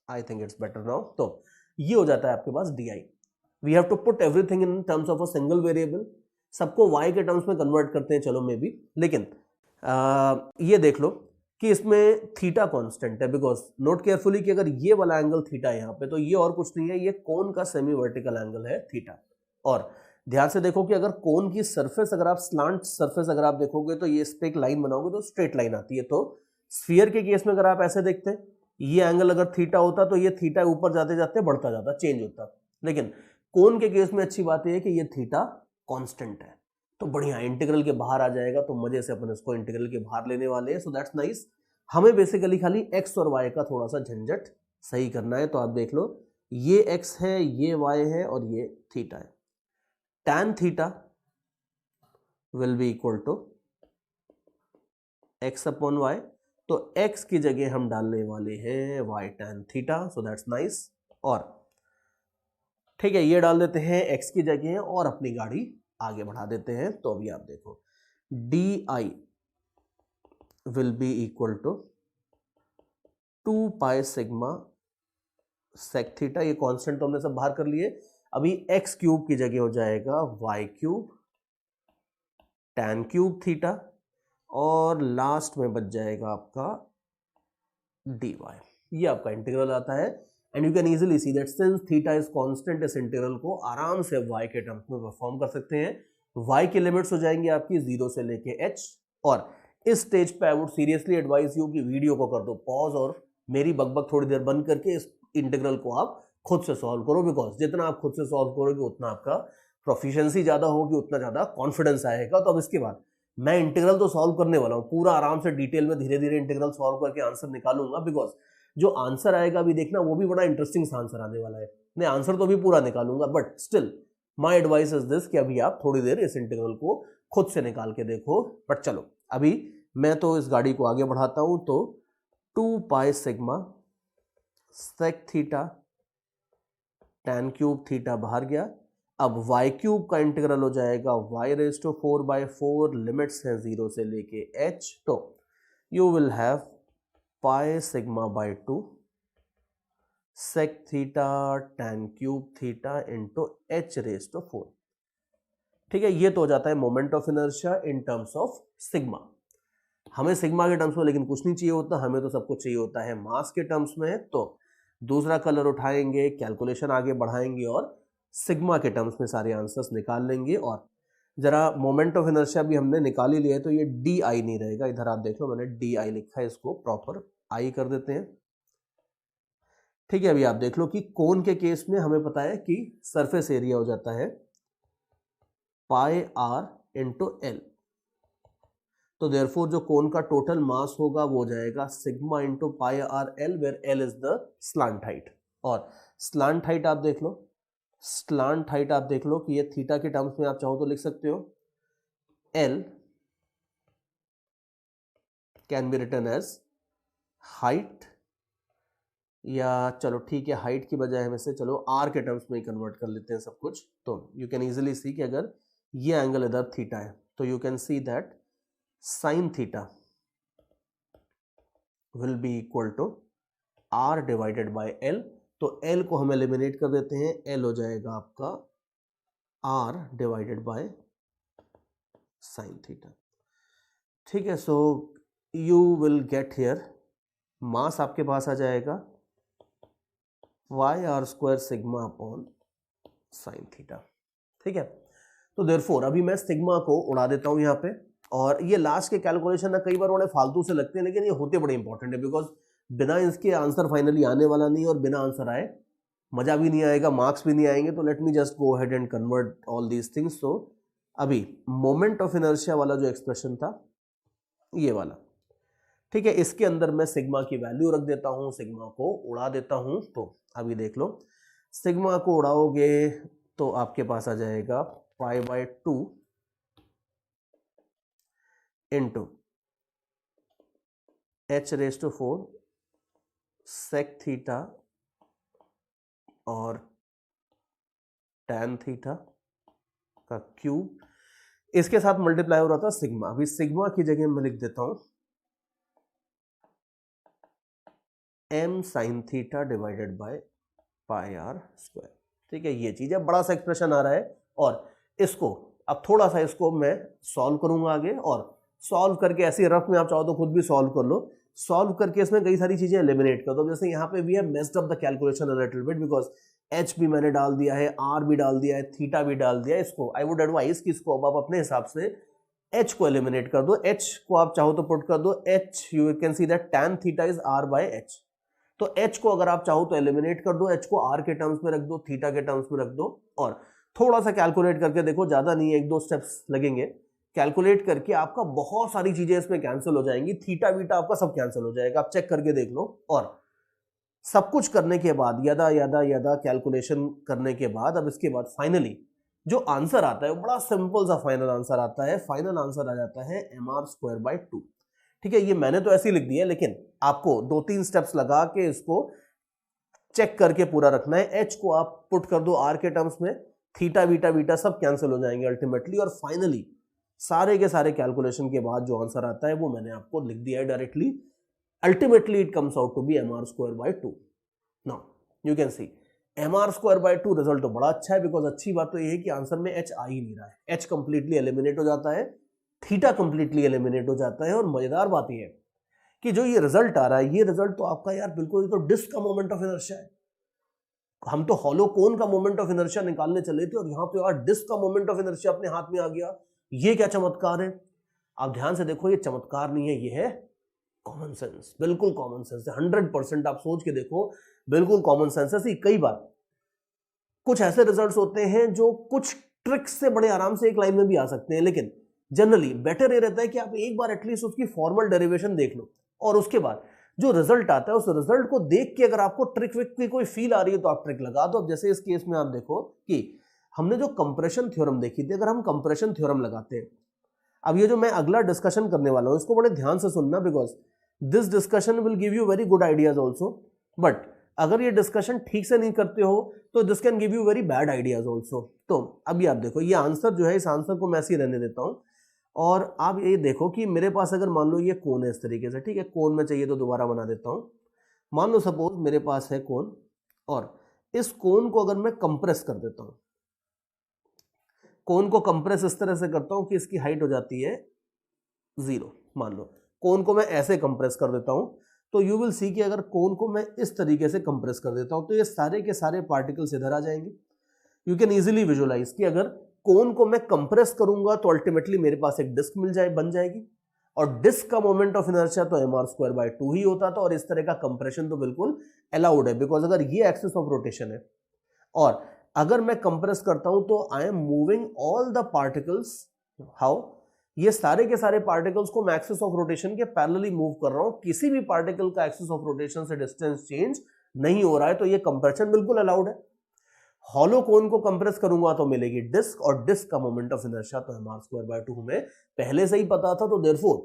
I think it's better now. तो ये हो जाता है आपके पास d I. We have to put everything in terms of a single variable, सबको y के टर्म्स में कन्वर्ट करते हैं चलो मे बी, लेकिन ये देख लो कि इसमें थीटा कांस्टेंट है, बिकॉज नोट केयरफुली कि अगर ये वाला एंगल थीटा है यहाँ पे, तो ये और कुछ नहीं है, ये कोन का सेमी वर्टिकल एंगल है थीटा। और ध्यान से देखो कि अगर कोन की सरफेस, अगर आप स्लांट सरफेस अगर आप देखोगे तो ये इस पे एक लाइन बनाओगे तो स्ट्रेट लाइन आती है। तो स्फीयर के केस में अगर आप ऐसे देखते हैं, ये एंगल अगर थीटा होता तो ये थीटा ऊपर जाते जाते बढ़ता जाता, चेंज होता, लेकिन कोन के केस में अच्छी बात है कि ये थीटा कांस्टेंट है, तो बढ़िया इंटीग्रल के बाहर आ जाएगा, तो मजे से अपन इसको इंटीग्रल के बाहर लेने वाले हैं। So that's nice. हमें बेसिकली खाली x और y का थोड़ा सा झंझट सही करना है। तो आप देख लो ये x है, ये y है और ये थीटा है। tan theta will be equal to x upon y, तो x की जगह हम डालने वाले हैं y tan theta. So that's nice. और ठीक है, ये डाल देते हैं x की जगह और अपनी गाड़ी आगे बढ़ा देते हैं। तो अभी आप देखो d i will be equal to 2 pi sigma sec theta, ये कांस्टेंट तो हमने सब बाहर कर लिए। अभी एक्स क्यूब की जगह हो जाएगा y cube tan cube theta, और लास्ट में बच जाएगा आपका dy। ये आपका इंटीग्रल आता है, and you can easily see that since theta is constant, इस इंटीग्रल को आराम से y के टर्म्स में परफॉर्म कर सकते हैं। y की लिमिट्स हो जाएंगी आपकी 0 से लेके h, और इस स्टेज पे I would seriously advise you कि वीडियो को कर दो पॉज और मेरी बकबक थोड़ी देर बंद करके इस इंटीग्रल को आप खुद से सॉल्व करो, बिकॉज जितना आप खुद से सॉल्व करोगे उतना आपका प्रोफिशिएंसी ज्यादा होगी, उतना ज्यादा कॉन्फिडेंस आएगा। तो अब इसके बाद मैं इंटीग्रल तो सॉल्व करने वाला हूँ पूरा आराम से डिटेल में, धीरे धीरे इंटीग्रल सॉल्व करके आंसर निकालूंगा, बिकॉज जो आंसर आएगा अभी देखना वो भी बड़ा इंटरेस्टिंग सा आंसर आने वाला है। नहीं, आंसर तो भी पूरा निकालूंगा, but still my advice is this कि अभी आप थोड़ी देर इस इंटीग्रल को खुद से निकाल के देखो। बट चलो अभी मैं तो इस गाड़ी को आगे बढ़ाता हूं। तो 2 pi sigma sec theta tan cube theta बाहर गया। अब y क्यूब का इंटीग्रल हो जाएगा y⁴/4, लिमिट्स है 0 से लेके h, तो you will have pi sigma by 2 sec theta tan cube theta into h⁴। ठीक है, ये तो हो जाता है moment of inertia in terms of sigma. हमें सिग्मा के टर्म्स में लेकिन कुछ नहीं चाहिए होता, हमें तो सब कुछ चाहिए होता है मास के टर्म्स में। तो दूसरा कलर उठाएंगे, कैलकुलेशन आगे बढ़ाएंगे और सिग्मा के टर्म्स में सारे आंसर्स निकाल लेंगे। और जरा मोमेंट ऑफ इनर्शिया भी हमने निकाल ही लिया है, तो ये डी आई नहीं रहेगा, इधर आप देख लो मैंने डी आई लिखा है, इसको प्रॉपर आई कर देते हैं। ठीक है, अभी आप देख लो कि कोन के केस में हमें पता है कि सरफेस एरिया हो जाता है पाई आर इंटू एल, तो देयरफॉर जो कोन का टोटल मास होगा वो हो जाएगा sigma into pi r l, where l is the slant height. और स्लांट हाइट आप देख लो, स्लांट हाइट आप देख लो कि ये थीटा के टर्म्स में आप चाहो तो लिख सकते हो, l can be written as height, या चलो ठीक है हाइट की बजाय हम इसे चलो आर के टर्म्स में ही कन्वर्ट कर लेते हैं सब कुछ। तो यू कैन इजीली सी कि अगर ये एंगल इधर थीटा है तो you can see that sine theta will be equal to r divided by l. तो एल को हम एलिमिनेट कर देते हैं, एल हो जाएगा आपका r divided by sine theta. ठीक है, so you will get here mass आपके पास आ जाएगा y² sigma upon sine theta. ठीक है, तो देयरफॉर अभी मैं सिग्मा को उड़ा देता हूं यहां पे, और ये लास्ट के कैलकुलेशन ना कई बार बड़े फालतू से लगते हैं, लेकिन ये होते बड़े इंपॉर्टेंट है, बिकॉज बिना इसके आंसर फाइनली आने वाला नहीं, और बिना आंसर आए मजा भी नहीं आएगा, मार्क्स भी नहीं आएंगे। तो let me just go ahead and convert all these things. So अभी मोमेंट ऑफ इनर्शिया वाला जो एक्सप्रेशन था ये वाला, ठीक है, इसके अंदर मैं सिग्मा की वैल्यू रख देता हूं, सिग्मा को उड़ा देता हूं। तो अभी देख लो, सिग्मा को उड़ाओगे तो आपके पास आ जाएगा π/2 इंटू h⁴ सेक थीटा और टैन थीटा का क्यूब, इसके साथ मल्टीप्लाई हो रहा था सिग्मा। अभी सिग्मा की जगह मैं लिख देता हूं m sine theta divided by πr²। ठीक है, ये चीज है, बड़ा सा एक्सप्रेशन आ रहा है, और इसको अब थोड़ा सा इसको मैं सॉल्व करूंगा आगे, और सॉल्व करके ऐसे रफ में आप चाहो तो खुद भी सॉल्व कर लो। सॉल्व करके इसमें कई सारी चीजें एलिमिनेट कर दो, जैसे यहाँ पे we have messed up the calculation a little bit, because h भी मैंने डाल दिया है, r भी डाल दिया है, थीटा भी डाल दिया है। इसको आई वुड एडवाइस कि इसको अब आप अपने हिसाब से h को एलिमिनेट कर दो, h को आप चाहो तो पुट कर दो, h you can see that tan theta is r/h। तो h को अगर आप चाहो तो एलिमिनेट कर दो, h को r के टर्म्स में रख दो, थीटा के टर्म्स में रख दो, और थोड़ा सा कैलकुलेट करके देखो, ज्यादा नहीं है, 1-2 स्टेप्स लगेंगे। कैलकुलेट करके आपका बहुत सारी चीजें इसमें कैंसिल हो जाएंगी, थीटा वीटा आपका सब कैंसिल हो जाएगा, आप चेक करके देख लो। और सब कुछ करने के बाद यदा कैलकुलेशन करने के बाद, अब इसके बाद फाइनली जो आंसर आता है वो बड़ा सिंपल सा फाइनल आंसर आता है। फाइनल आंसर आ जाता है mr²/2। ठीक है, ये मैंने तो ऐसे ही लिख दिया है, लेकिन आपको 2-3 स्टेप्स लगा के इसको चेक करके पूरा रखना है। h को आप पुट कर दो r के टर्म्स में, थीटा वीटा सब कैंसिल हो जाएंगे अल्टीमेटली, और फाइनली सारे के सारे कैलकुलेशन के बाद जो आंसर आता है वो मैंने आपको लिख दिया है directly. Ultimately it comes out to be mr²/2। Now you can see mr²/2 result तो बड़ा अच्छा है, बिकॉज अच्छी बात तो ये है कि आंसर में h आ ही नहीं रहा है, h कंप्लीटली एलिमिनेट हो जाता है, थीटा कंप्लीटली एलिमिनेट हो जाता है। और मजेदार बात ये है कि जो ये रिजल्ट आ रहा है, ये रिजल्ट तो आपका यार बिल्कुल, ये तो डिस्क का मोमेंट ऑफ इनर्शिया है। हम तो हॉलो कोन का मोमेंट ऑफ इनर्शिया निकालने चले थे और यहाँ पे यार डिस्क का मोमेंट ऑफ इनर्शिया अपने हाथ में आ गया। ये क्या चमत्कार है? आप ध्यान से देखो, ये चमत्कार नहीं है, ये है कॉमन सेंस, बिल्कुल कॉमन सेंस है, 100%। आप सोच के देखो, बिल्कुल कॉमन सेंस है। कई बार कुछ ऐसे रिजल्ट्स होते हैं जो कुछ ट्रिक्स से बड़े आराम से एक लाइन में भी आ सकते हैं, लेकिन जनरली बेटर ये रहता है कि आप एक बार एटलीस्ट उसकी फॉर्मल डेरिवेशन देख लो और उसके बाद जो रिजल्ट आता है उस रिजल्ट को देख के अगर आपको ट्रिक विक की कोई फील आ रही है तो आप ट्रिक लगा दो। अब जैसे इस केस में आप देखो कि हमने जो कंप्रेशन थ्योरम देखी थी, अगर हम कंप्रेशन थ्योरम लगाते हैं, अब ये जो मैं अगला डिस्कशन करने वाला हूं इसको बड़े ध्यान से सुनना, because this discussion will give you very good ideas also, but अगर ये डिस्कशन ठीक से नहीं करते हो तो this can give you very bad ideas also. तो अभी आप देखो, ये आंसर जो है, इस आंसर को मैं ऐसे ही रहने देता हूं और आप ये देखो कि मेरे पास अगर मान लो ये कोन है इस तरीके से, ठीक है, कोन में चाहिए तो दोबारा बना देता हूं। मान लो सपोज मेरे पास है कोन और इस कोन को अगर मैं कंप्रेस कर देता हूं, कोन को कंप्रेस इस तरह से करता हूं कि इसकी हाइट हो जाती है 0। मान लो कोन को मैं ऐसे कंप्रेस कर देता हूं तो यू विल सी कि अगर कोन को मैं इस तरीके से कंप्रेस कर देता हूं तो ये सारे के सारे पार्टिकल्स इधर आ जाएंगे। यू कैन इजीली विजुअलाइज कि अगर कोन को मैं कंप्रेस करूंगा तो अल्टीमेटली मेरे पास एक डिस्क बन जाएगी और डिस्क का मोमेंट ऑफ इनर्शिया तो mr²/2 ही होता था। और इस तरह का कंप्रेशन तो बिल्कुल अलाउड है, बिकॉज अगर ये एक्सिस ऑफ रोटेशन है और अगर मैं कंप्रेस करता हूं तो I am moving all the particles, how, ये सारे के सारे पार्टिकल्स को मैं एक्सिस ऑफ रोटेशन के पैरेलली मूव कर रहा हूं, किसी भी पार्टिकल का एक्सिस ऑफ रोटेशन से डिस्टेंस चेंज नहीं हो रहा है, तो ये कंप्रेशन बिल्कुल अलाउड है। हॉलो कोन को कंप्रेस करूंगा तो मिलेगी डिस्क और डिस्क का मोमेंट ऑफ इनर्शिया तो mr²/2 हमें पहले से ही पता था, तो देयरफॉर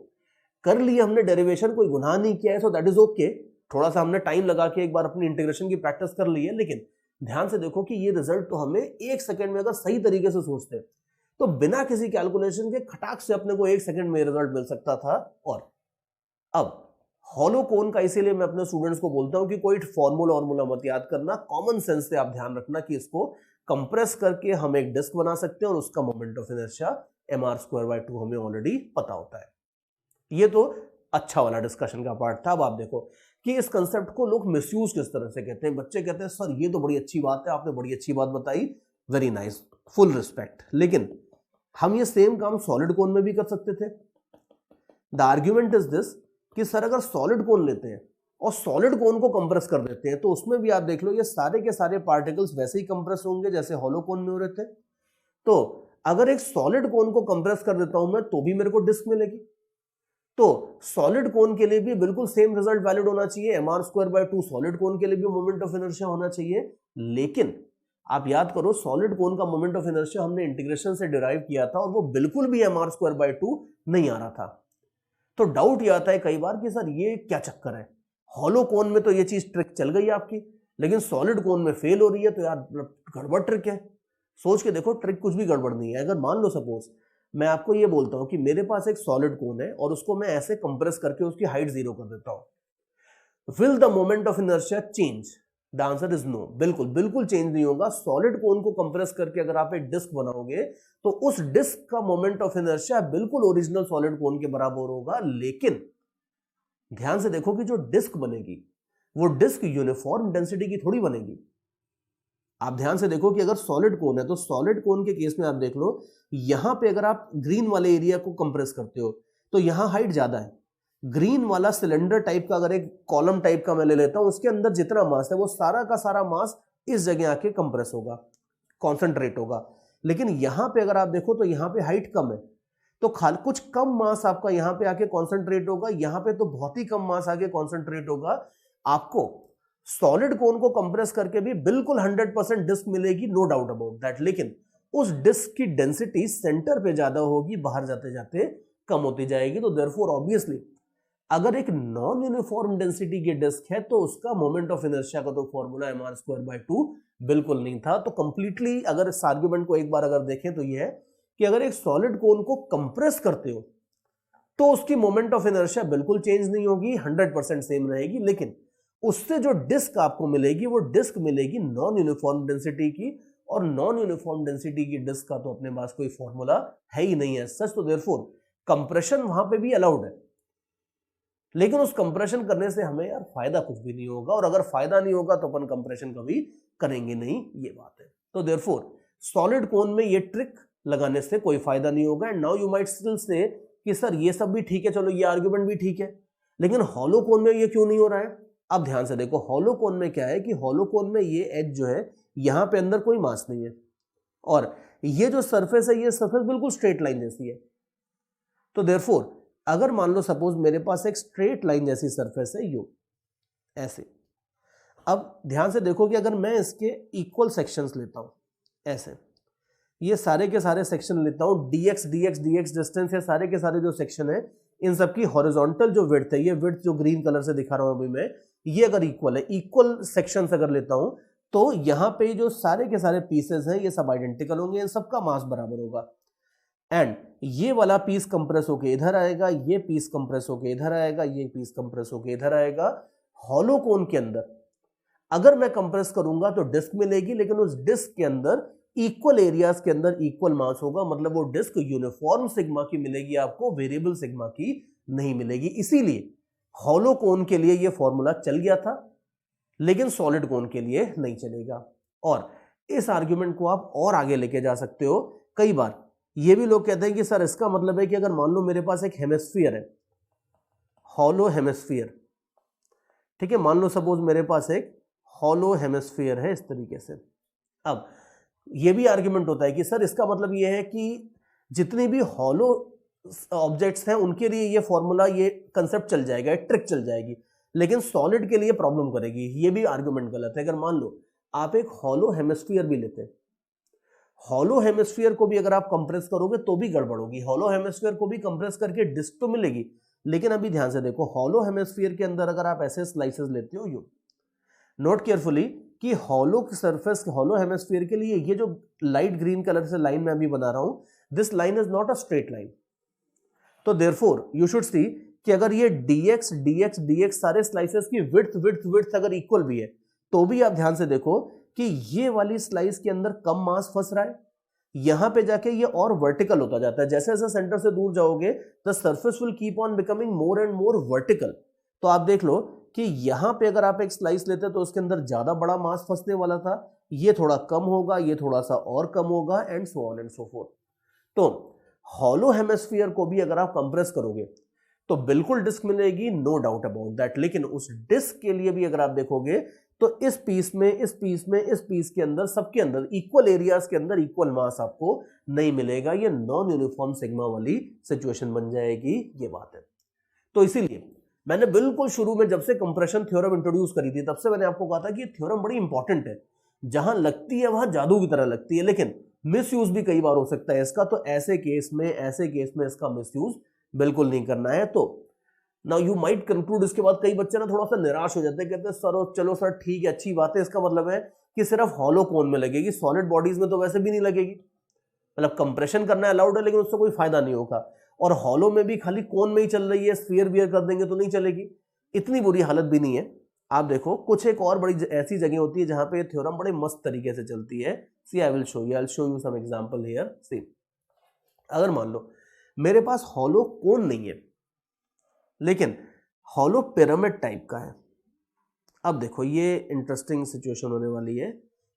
कर लिए हमने डेरिवेशन, कोई गुनाह नहीं किया है, सो दैट इज ओके। थोड़ा सा हमने टाइम लगा के एक बार अपनी इंटीग्रेशन की प्रैक्टिस कर ली है, लेकिन ध्यान से देखो कि ये रिजल्ट तो हमें एक सेकंड में अगर सही तरीके से सोचते हैं तो बिना किसी कैलकुलेशन के खटाक से अपने को एक सेकंड में रिजल्ट मिल सकता था। और अब हॉलो कोन का इसीलिए मैं अपने स्टूडेंट्स को बोलता हूं कि कोई फॉर्मूला मत याद करना, कॉमन सेंस से आप ध्यान रखना कि इसको कंप्रेस करके हम एक डिस्क बना सकते हैं और उसका मोमेंट ऑफ इनर्शिया mr²/2 हमें ऑलरेडी पता होता है। ये तो अच्छा वाला डिस्कशन का पार्ट था। अब आप देखो कि इस कंसेप्ट को लोग मिसयूज किस तरह से कहते हैं। बच्चे कहते हैं सर ये तो बड़ी अच्छी बात है, आपने बड़ी अच्छी बात बताई, वेरी नाइस, फुल रिस्पेक्ट, लेकिन हम ये सेम काम सॉलिड कोन में भी कर सकते थे। द आर्ग्यूमेंट इज दिस कि सर अगर सॉलिड कोन लेते हैं और सॉलिड कोन को कंप्रेस कर देते हैं तो उसमें भी आप देख लो ये सारे के सारे पार्टिकल्स वैसे ही कंप्रेस होंगे जैसे हॉलो कोन में हो रहे थे। तो अगर एक सॉलिड कोन को कंप्रेस कर देता हूं मैं तो भी मेरे को डिस्क मिलेगी। तो सॉलिड कोन के लिए भी बिल्कुल सेम रिजल्ट वैलिड होना चाहिए, mr²/2 सॉलिड कोन के लिए भी मोमेंट ऑफ इनर्शिया होना चाहिए। लेकिन आप याद करो सॉलिड कोन का मोमेंट ऑफ इनर्शिया हमने इंटीग्रेशन से डिराइव किया था और वो बिल्कुल भी mr²/2 नहीं आ रहा था। तो डाउट ये आता है कई बार कि सर ये क्या चक्कर है, हॉलो कोन में तो ये चीज ट्रिक चल गई आपकी लेकिन सॉलिड कोन में फेल हो रही है, तो यार गड़बड़ ट्रिक है। सोच के देखो ट्रिक कुछ भी गड़बड़ नहीं है। अगर मान लो सपोज मैं आपको ये बोलता हूं कि मेरे पास एक सॉलिड कोन है और उसको मैं ऐसे कंप्रेस करके उसकी हाइट 0 कर देता हूं, will the moment of inertia change? The answer is no, बिल्कुल चेंज नहीं होगा। सॉलिड कोन को कंप्रेस करके अगर आप एक डिस्क बनाओगे तो उस डिस्क का मोमेंट ऑफ इनर्शिया बिल्कुल ओरिजिनल सॉलिड कोन के बराबर होगा। लेकिन ध्यान से देखो कि जो डिस्क बनेगी वो डिस्क यूनिफॉर्म डेंसिटी की थोड़ी बनेगी। आप ध्यान से देखो कि अगर सॉलिड कोन है तो सॉलिड कोन के केस में आप देख लो यहां पे अगर आप ग्रीन वाले एरिया को कंप्रेस करते हो तो यहां हाइट ज्यादा है। ग्रीन वाला सिलेंडर टाइप का अगर एक कॉलम टाइप का मैं ले लेता हूं, उसके अंदर जितना मास है वो सारा का सारा मास इस जगह आके कंप्रेस होगा, कॉन्सेंट्रेट होगा। लेकिन यहां पे अगर आप देखो तो यहां पे हाइट कम है, तो कुछ कम मास आपका यहां पे आके कॉन्सेंट्रेट होगा, यहां पे तो बहुत ही कम मास आके कॉन्सेंट्रेट होगा। आपको सॉलिड कोन को कंप्रेस करके भी बिल्कुल 100% डिस्क मिलेगी, नो डाउट अबाउट दैट। लेकिन उस डिस्क की डेंसिटी सेंटर पे ज्यादा होगी, बाहर जाते जाते कम होती जाएगी। तो देयरफॉर ऑब्वियसली अगर एक नॉन यूनिफॉर्म डेंसिटी की डिस्क है तो उसका मोमेंट ऑफ इनर्शिया का तो फॉर्मूला mr²/2 बिल्कुल नहीं था। तो कंप्लीटली अगर इस आर्ग्यूमेंट को एक बार अगर देखें तो यह है कि अगर एक सॉलिड कोन को कंप्रेस करते हो तो उसकी मोमेंट ऑफ इनर्शिया बिल्कुल चेंज नहीं होगी, 100% सेम रहेगी, लेकिन उससे जो डिस्क आपको मिलेगी वो डिस्क मिलेगी नॉन यूनिफॉर्म डेंसिटी की, और नॉन यूनिफॉर्म डेंसिटी की डिस्क का तो अपने पास कोई फॉर्मूला है ही नहीं है सच। तो देयरफॉर कंप्रेशन वहां पे भी अलाउड है, लेकिन उस कंप्रेशन करने से हमें यार फायदा कुछ भी नहीं होगा, और अगर फायदा नहीं होगा तो अपन कंप्रेशन कभी करेंगे नहीं, ये बात है। तो देयरफॉर सॉलिड कोन में ये ट्रिक लगाने से कोई फायदा नहीं होगा। And now you might still say कि सर ये सब भी ठीक है, चलो ये आर्ग्यूमेंट भी ठीक है, लेकिन हॉलो कोन में ये क्यों नहीं हो रहा है? अब ध्यान से देखो, हॉलो कोन में क्या है कि हॉलो कोन में ये एज जो है यहां पे अंदर कोई मास नहीं है, और ये जो सरफेस है ये सरफेस बिल्कुल स्ट्रेट लाइन जैसी है। तो देयरफॉर अगर मान लो सपोज मेरे पास एक स्ट्रेट लाइन जैसी सरफेस है यू ऐसे, अब ध्यान से देखो कि अगर मैं इसके इक्वल सेक्शंस लेता हूं ऐसे, ये सारे के सारे सेक्शन लेता हूं, dx dx dx डिस्टेंस है, सारे के सारे जो सेक्शन है इन सबकी हॉरिजॉन्टल जो विड्थ है, ये विड्थ जो ग्रीन कलर से दिखा रहा हूं अभी मैं, ये अगर इक्वल है, इक्वल सेक्शंस अगर लेता हूं, तो यहां पे जो सारे के सारे पीसेस हैं ये सब आइडेंटिकल होंगे, इन सबका मास बराबर होगा। एंड ये वाला पीस कंप्रेस होके इधर आएगा, ये पीस कंप्रेस होके इधर आएगा, ये पीस कंप्रेस होके इधर आएगा। हॉलो कोन के अंदर अगर मैं कंप्रेस करूंगा तो डिस्क मिलेगी, लेकिन उस डिस्क के अंदर इक्वल एरियाज के अंदर इक्वल मास होगा, मतलब वो डिस्क यूनिफॉर्म सिग्मा की मिलेगी आपको, वेरिएबल सिग्मा की नहीं मिलेगी। इसीलिए हॉलो कोन के लिए ये फॉर्मूला चल गया था, लेकिन सॉलिड कोन के लिए नहीं चलेगा। और इस आर्ग्यूमेंट को आप और आगे लेके जा सकते हो। कई बार ये भी लोग कहते हैं कि सर इसका मतलब है कि अगर मान लो मेरे पास एक हेमिस्फीयर है, हॉलो हेमिस्फीयर, ठीक है, मान लो सपोज मेरे पास एक हॉलो हेमिस्फीयर है इस तरीके से। अब ये भी आर्ग्यूमेंट होता है कि सर इसका मतलब ये है कि जितने भी हॉलो ऑब्जेक्ट्स हैं उनके लिए ये फॉर्मूला, ये कंसेप्ट चल जाएगा, ट्रिक चल जाएगी, लेकिन सॉलिड के लिए प्रॉब्लम करेगी। ये भी आर्ग्यूमेंट गलत है। अगर मान लो आप एक हॉलो हेमिस्फीयर भी लेते हैं, हॉलो हेमिस्फीयर को भी अगर आप कंप्रेस करोगे तो भी गड़बड़ होगी। हॉलो हेमिस्फीयर को भी कंप्रेस करके डिस्क तो मिलेगी, लेकिन अभी ध्यान से देखो, हॉलो हेमिस्फीयर के अंदर अगर आप ऐसे स्लाइसेस लेते हो, यू नोट केयरफुली कि हॉलो सरफेस, हॉलो हेमिस्फीयर के लिए ये जो लाइट ग्रीन कलर से लाइन मैं अभी बना रहा हूं, this line is not a straight line. तो देयरफॉर यू शुड सी कि अगर ये dx dx dx सारे स्लाइसेस की विड्थ विड्थ विड्थ अगर इक्वल भी है, तो भी आप ध्यान से देखो कि ये वाली स्लाइस के अंदर कम मास फंस रहा है, यहां पे जाके ये और वर्टिकल होता जाता है। जैसे जैसे सेंटर से दूर जाओगे the surface will keep on becoming more and more vertical. तो आप देख लो कि यहां पे अगर आप एक स्लाइस लेते तो उसके अंदर ज्यादा बड़ा मास फंसने वाला था, ये थोड़ा कम होगा, ये थोड़ा सा और कम होगा, and so on and so fourth. तो हॉलो हेमिस्फीयर को भी अगर आप कंप्रेस करोगे तो बिल्कुल डिस्क मिलेगी, नो डाउट अबाउट दैट, लेकिन उस डिस्क के लिए भी अगर आप देखोगे तो इस पीस में, इस पीस में, इस पीस के अंदर, सबके अंदर इक्वल एरियाज के अंदर इक्वल मास आपको नहीं मिलेगा। ये नॉन यूनिफॉर्म सिग्मा वाली सिचुएशन बन जाएगी, ये बात है। तो इसीलिए मैंने बिल्कुल शुरू में जब से कंप्रेशन थ्योरम इंट्रोड्यूस करी थी, तब से मैंने आपको कहा था कि ये थ्योरम बड़ी इंपॉर्टेंट है, जहां लगती है वहां जादू की तरह लगती है, लेकिन मिसयूज भी कई बार हो सकता है इसका। तो ऐसे केस में इसका मिसयूज बिल्कुल नहीं करना है। तो नाउ यू माइट कंक्लूड, इसके बाद कई बच्चे ना थोड़ा सा निराश हो जाते हैं, कहते हैं सर चलो सर ठीक है, अच्छी बात है, इसका मतलब है कि सिर्फ हॉलो कोन में लगेगी, सॉलिड बॉडीज में तो वैसे भी नहीं लगेगी, मतलब कंप्रेशन करना अलाउड है लेकिन उससे कोई फायदा नहीं होगा, और हॉलो में भी खाली कोन में ही चल रही है, स्फीयर वियर कर देंगे तो नहीं चलेगी। इतनी बुरी हालत भी नहीं है। आप देखो कुछ एक और बड़ी ऐसी जगह होती है जहां पे थ्योरम बड़े मस्त तरीके से चलती है। See I will show you some example here. See अगर मान लो मेरे पास हॉलो कोन नहीं है, लेकिन हॉलो पिरामिड टाइप का है। अब देखो ये इंटरेस्टिंग सिचुएशन होने वाली है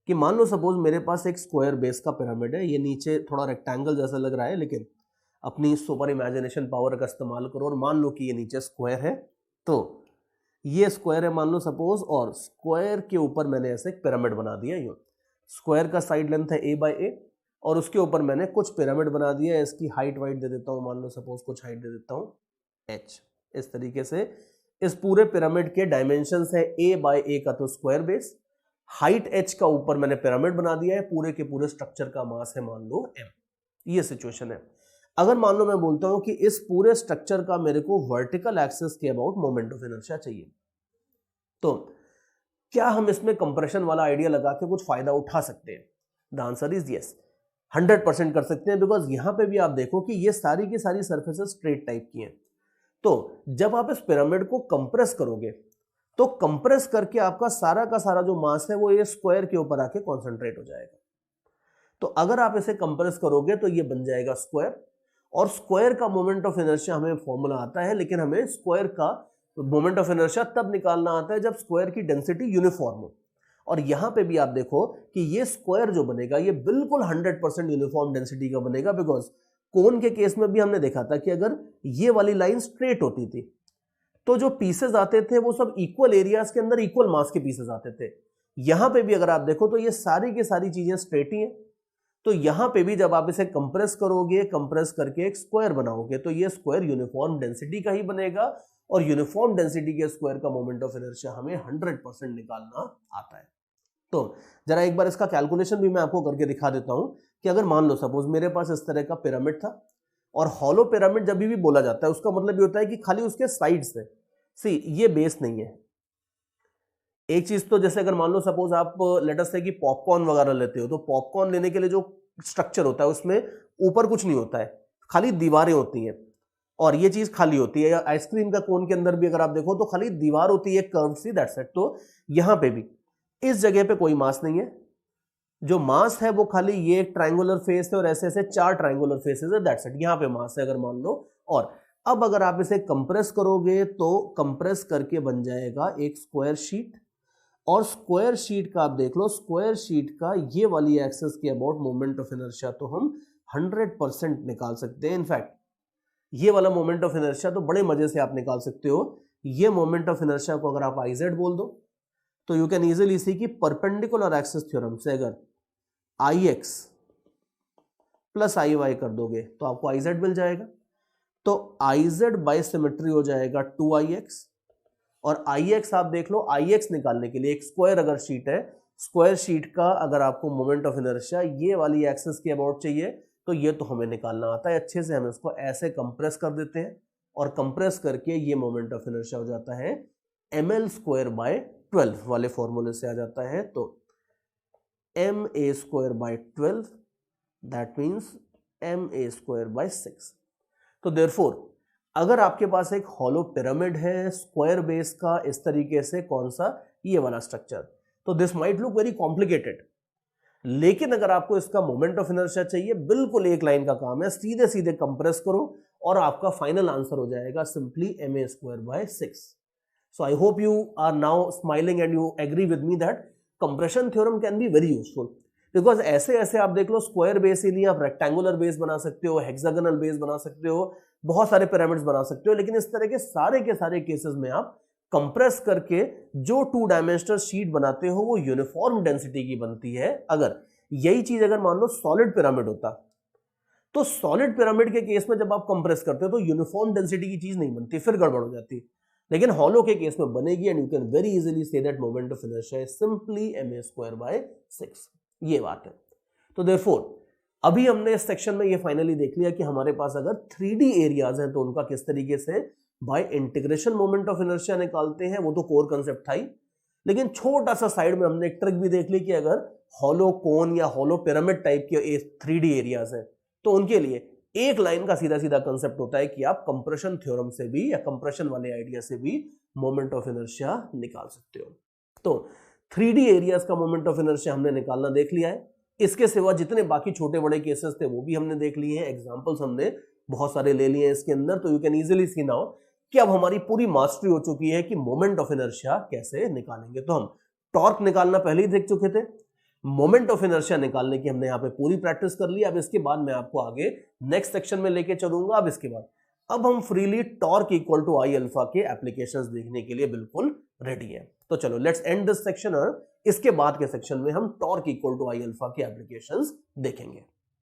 कि मान लो सपोज मेरे पास एक स्क्वायर बेस का पिरामिड है, ये नीचे थोड़ा रेक्टेंगल जैसा लग रहा है, लेकिन अपनी सुपर इमेजिनेशन पावर का इस्तेमाल करो और मान लो कि ये नीचे स्क्वायर है। तो ये स्क्वायर है मान लो सपोज, और स्क्वायर के ऊपर मैंने ऐसे एक पिरामिड बना दिया। यूं स्क्वायर का साइड लेंथ है a/a, और उसके ऊपर मैंने कुछ पिरामिड बना दिया है। इसकी हाइट वाइट दे देता हूं, मान लो सपोज कुछ हाइट दे देता हूं h। इस तरीके से इस पूरे पिरामिड के डायमेंशंस है a/a का तो स्क्वायर बेस, हाइट h का ऊपर मैंने पिरामिड बना दिया है, पूरे के पूरे स्ट्रक्चर का मास है मान लो m। ये सिचुएशन है। अगर मान लो मैं बोलता हूं कि इस पूरे स्ट्रक्चर का मेरे को वर्टिकल एक्सिस के अबाउट मोमेंट ऑफ इनर्शिया चाहिए, तो क्या हम इसमें कंप्रेशन वाला आइडिया लगा के कुछ फायदा उठा सकते हैं? द आंसर इज यस, 100% कर सकते हैं। बिकॉज यहां पे भी आप देखो कि ये सारी की सारी सर्फेसेस स्ट्रेट टाइप की हैं, तो जब आप इस पिरामिड को कंप्रेस करोगे तो कंप्रेस करके आपका सारा का सारा जो मास है वो ये स्क्वायर के ऊपर आके कॉन्सेंट्रेट हो जाएगा। तो अगर आप इसे कंप्रेस करोगे तो ये बन जाएगा स्क्वायर, और स्क्वायर का मोमेंट ऑफ इनर्शिया हमें फॉर्मूला आता है, लेकिन हमें स्क्वायर का मोमेंट ऑफ इनर्शिया तब निकालना आता है जब स्क्वायर की डेंसिटी यूनिफॉर्म हो। और यहां पे भी आप देखो कि ये स्क्वायर जो बनेगा ये बिल्कुल 100% यूनिफॉर्म डेंसिटी का बनेगा, बिकॉज कोन के केस में भी हमने देखा था कि अगर ये वाली लाइन स्ट्रेट होती थी तो जो पीसेस आते थे वो सब इक्वल एरियाज के अंदर इक्वल मास के पीसेस आते थे। यहां पे भी अगर आप देखो तो ये सारी की सारी चीजें स्ट्रेट ही हैं। तो यहां पे भी जब आप इसे कंप्रेस करोगे, कंप्रेस करके एक स्क्वायर बनाओगे, तो ये स्क्वायर यूनिफॉर्म डेंसिटी का ही बनेगा, और यूनिफॉर्म डेंसिटी के स्क्वायर का मोमेंट ऑफ इनर्शिया हमें 100% निकालना आता है। तो जरा एक बार इसका कैलकुलेशन भी मैं आपको करके दिखा देता हूं कि अगर मान लो सपोज मेरे पास इस तरह का पिरामिड था, और हॉलो पिरामिड जब भी बोला जाता है उसका मतलब ये होता है कि खाली उसके साइड से, सी ये बेस नहीं है। एक चीज तो जैसे अगर मान लो सपोज आप लेट अस से कि पॉपकॉर्न वगैरह लेते हो, तो पॉपकॉर्न लेने के लिए जो स्ट्रक्चर होता है उसमें ऊपर कुछ नहीं होता है, खाली दीवारें होती हैं, और ये चीज खाली होती है। या आइसक्रीम का कोन के अंदर भी अगर आप देखो तो खाली दीवार होती है कर्व सी, दैट्स इट। तो यहां पे भी इस जगह पे कोई मास नहीं है, जो मास है वो खाली ये एक ट्रायंगुलर फेस है और ऐसे ऐसे 4 ट्रायंगुलर फेसेस है, दैट्स इट। यहां पे मास है अगर मान लो। और अब अगर आप इसे कंप्रेस करोगे तो कंप्रेस करके बन जाएगा एक स्क्वायर शीट, और स्क्वायर शीट का आप देख लो, स्क्वायर शीट का ये वाली एक्सिस के अबाउट मोमेंट ऑफ इनर्शिया तो हम 100% निकाल सकते हैं। इनफैक्ट ये वाला मोमेंट ऑफ इनर्शिया तो बड़े मजे से आप निकाल सकते हो। ये मोमेंट ऑफ इनर्शिया को अगर आप आईजेड बोल दो तो यू कैन इजीली सी कि परपेंडिकुलर एक्सिस थ्योरम से अगर आई एक्स प्लस आई वाई कर दोगे तो आपको आई जेड मिल जाएगा। तो आई जेड बाय सिमेट्री हो जाएगा 2ix, और आई एक्स आप देख लो, आई एक्स निकालने के लिए एक स्क्वायर अगर शीट है, स्क्वायर शीट का अगर आपको मोमेंट ऑफ इनर्शिया ये वाली एक्सिस के अबाउट चाहिए तो ये तो हमें निकालना आता है अच्छे से। हम इसको ऐसे कंप्रेस कर देते हैं, और कंप्रेस करके ये मोमेंट ऑफ इनर्शिया हो जाता है ml² वाले फॉर्मूले से आ जाता है। तो ma²/12 दैट मींस ma²/6। तो देयरफॉर अगर आपके पास एक हॉलो पिरामिड है स्क्वायर बेस का, इस तरीके से, कौन सा, ये वाला स्ट्रक्चर, तो this might look very complicated, लेकिन अगर आपको इसका मोमेंट ऑफ इनर्शिया चाहिए, बिल्कुल एक लाइन का काम है, सीधे सीधे कंप्रेस करो और आपका फाइनल आंसर हो जाएगा simply ma²/6। So I hope you are now smiling and you agree with me that compression theorem can be very useful, because ऐसे ऐसे आप देख लो स्क्वायर बेस ही नहीं, आप रेक्टेंगुलर बेस बना सकते हो, हेक्सागोनल बेस बना सकते हो, बहुत सारे पिरामिड्स बना सकते हो, लेकिन इस तरह के सारे केसेस में आप कंप्रेस करके जो 2 डायमेंशनल शीट बनाते हो वो यूनिफॉर्म डेंसिटी की बनती है। अगर यही चीज अगर मान लो सॉलिड पिरामिड होता, तो सॉलिड पिरामिड के केस में जब आप कंप्रेस करते हो तो यूनिफॉर्म डेंसिटी की चीज नहीं बनती, फिर गड़बड़ हो जाती, लेकिन हॉलो के केस में बनेगी, and you can very easily say that moment of inertia is simply ma²/6। ये बात है। तो देयरफॉर अभी हमने इस सेक्शन में ये फाइनली देख लिया कि हमारे पास अगर 3D एरियाज हैं तो उनका किस तरीके से bye integration moment of inertia निकालते हैं, वो तो कोर कंसेप्ट था ही, लेकिन छोटा सा साइड में हमने एक ट्रिक भी देख ली कि अगर हॉलो कोन या हॉलो पिरामिड टाइप के 3D एरियाज हैं तो उनके लिए एक लाइन का सीधा सीधा कंसेप्ट होता है कि आप कंप्रेशन थ्योरम से भी या कंप्रेशन वाले आइडिया से भी मोमेंट ऑफ इनर्शिया निकाल सकते हो। तो 3D एरियाज का मोमेंट ऑफ इनर्शिया हमने निकालना देख लिया है। इसके सिवा जितने बाकी छोटे बड़े केसेस थे वो भी हमने देख लिए हैं, एग्जांपल्स हमने बहुत सारे ले लिए हैं इसके अंदर। तो you can easily C now कि अब हमारी पूरी मास्टरी हो चुकी है कि मोमेंट ऑफ इनर्शिया कैसे निकालेंगे। तो हम टॉर्क निकालना पहले ही देख चुके थे, मोमेंट ऑफ इनर्शिया निकालने की हमने यहाँ पे पूरी प्रैक्टिस कर ली। अब इसके बाद मैं आपको आगे नेक्स्ट सेक्शन में लेके चलूंगा। अब इसके बाद अब हम freely torque equal to I alpha के एप्लीकेशंस देखने के लिए बिल्कुल रेडी है। तो चलो लेट्स एंड दिस सेक्शन, और इसके बाद के सेक्शन में हम torque equal to I alpha के एप्लीकेशंस देखेंगे।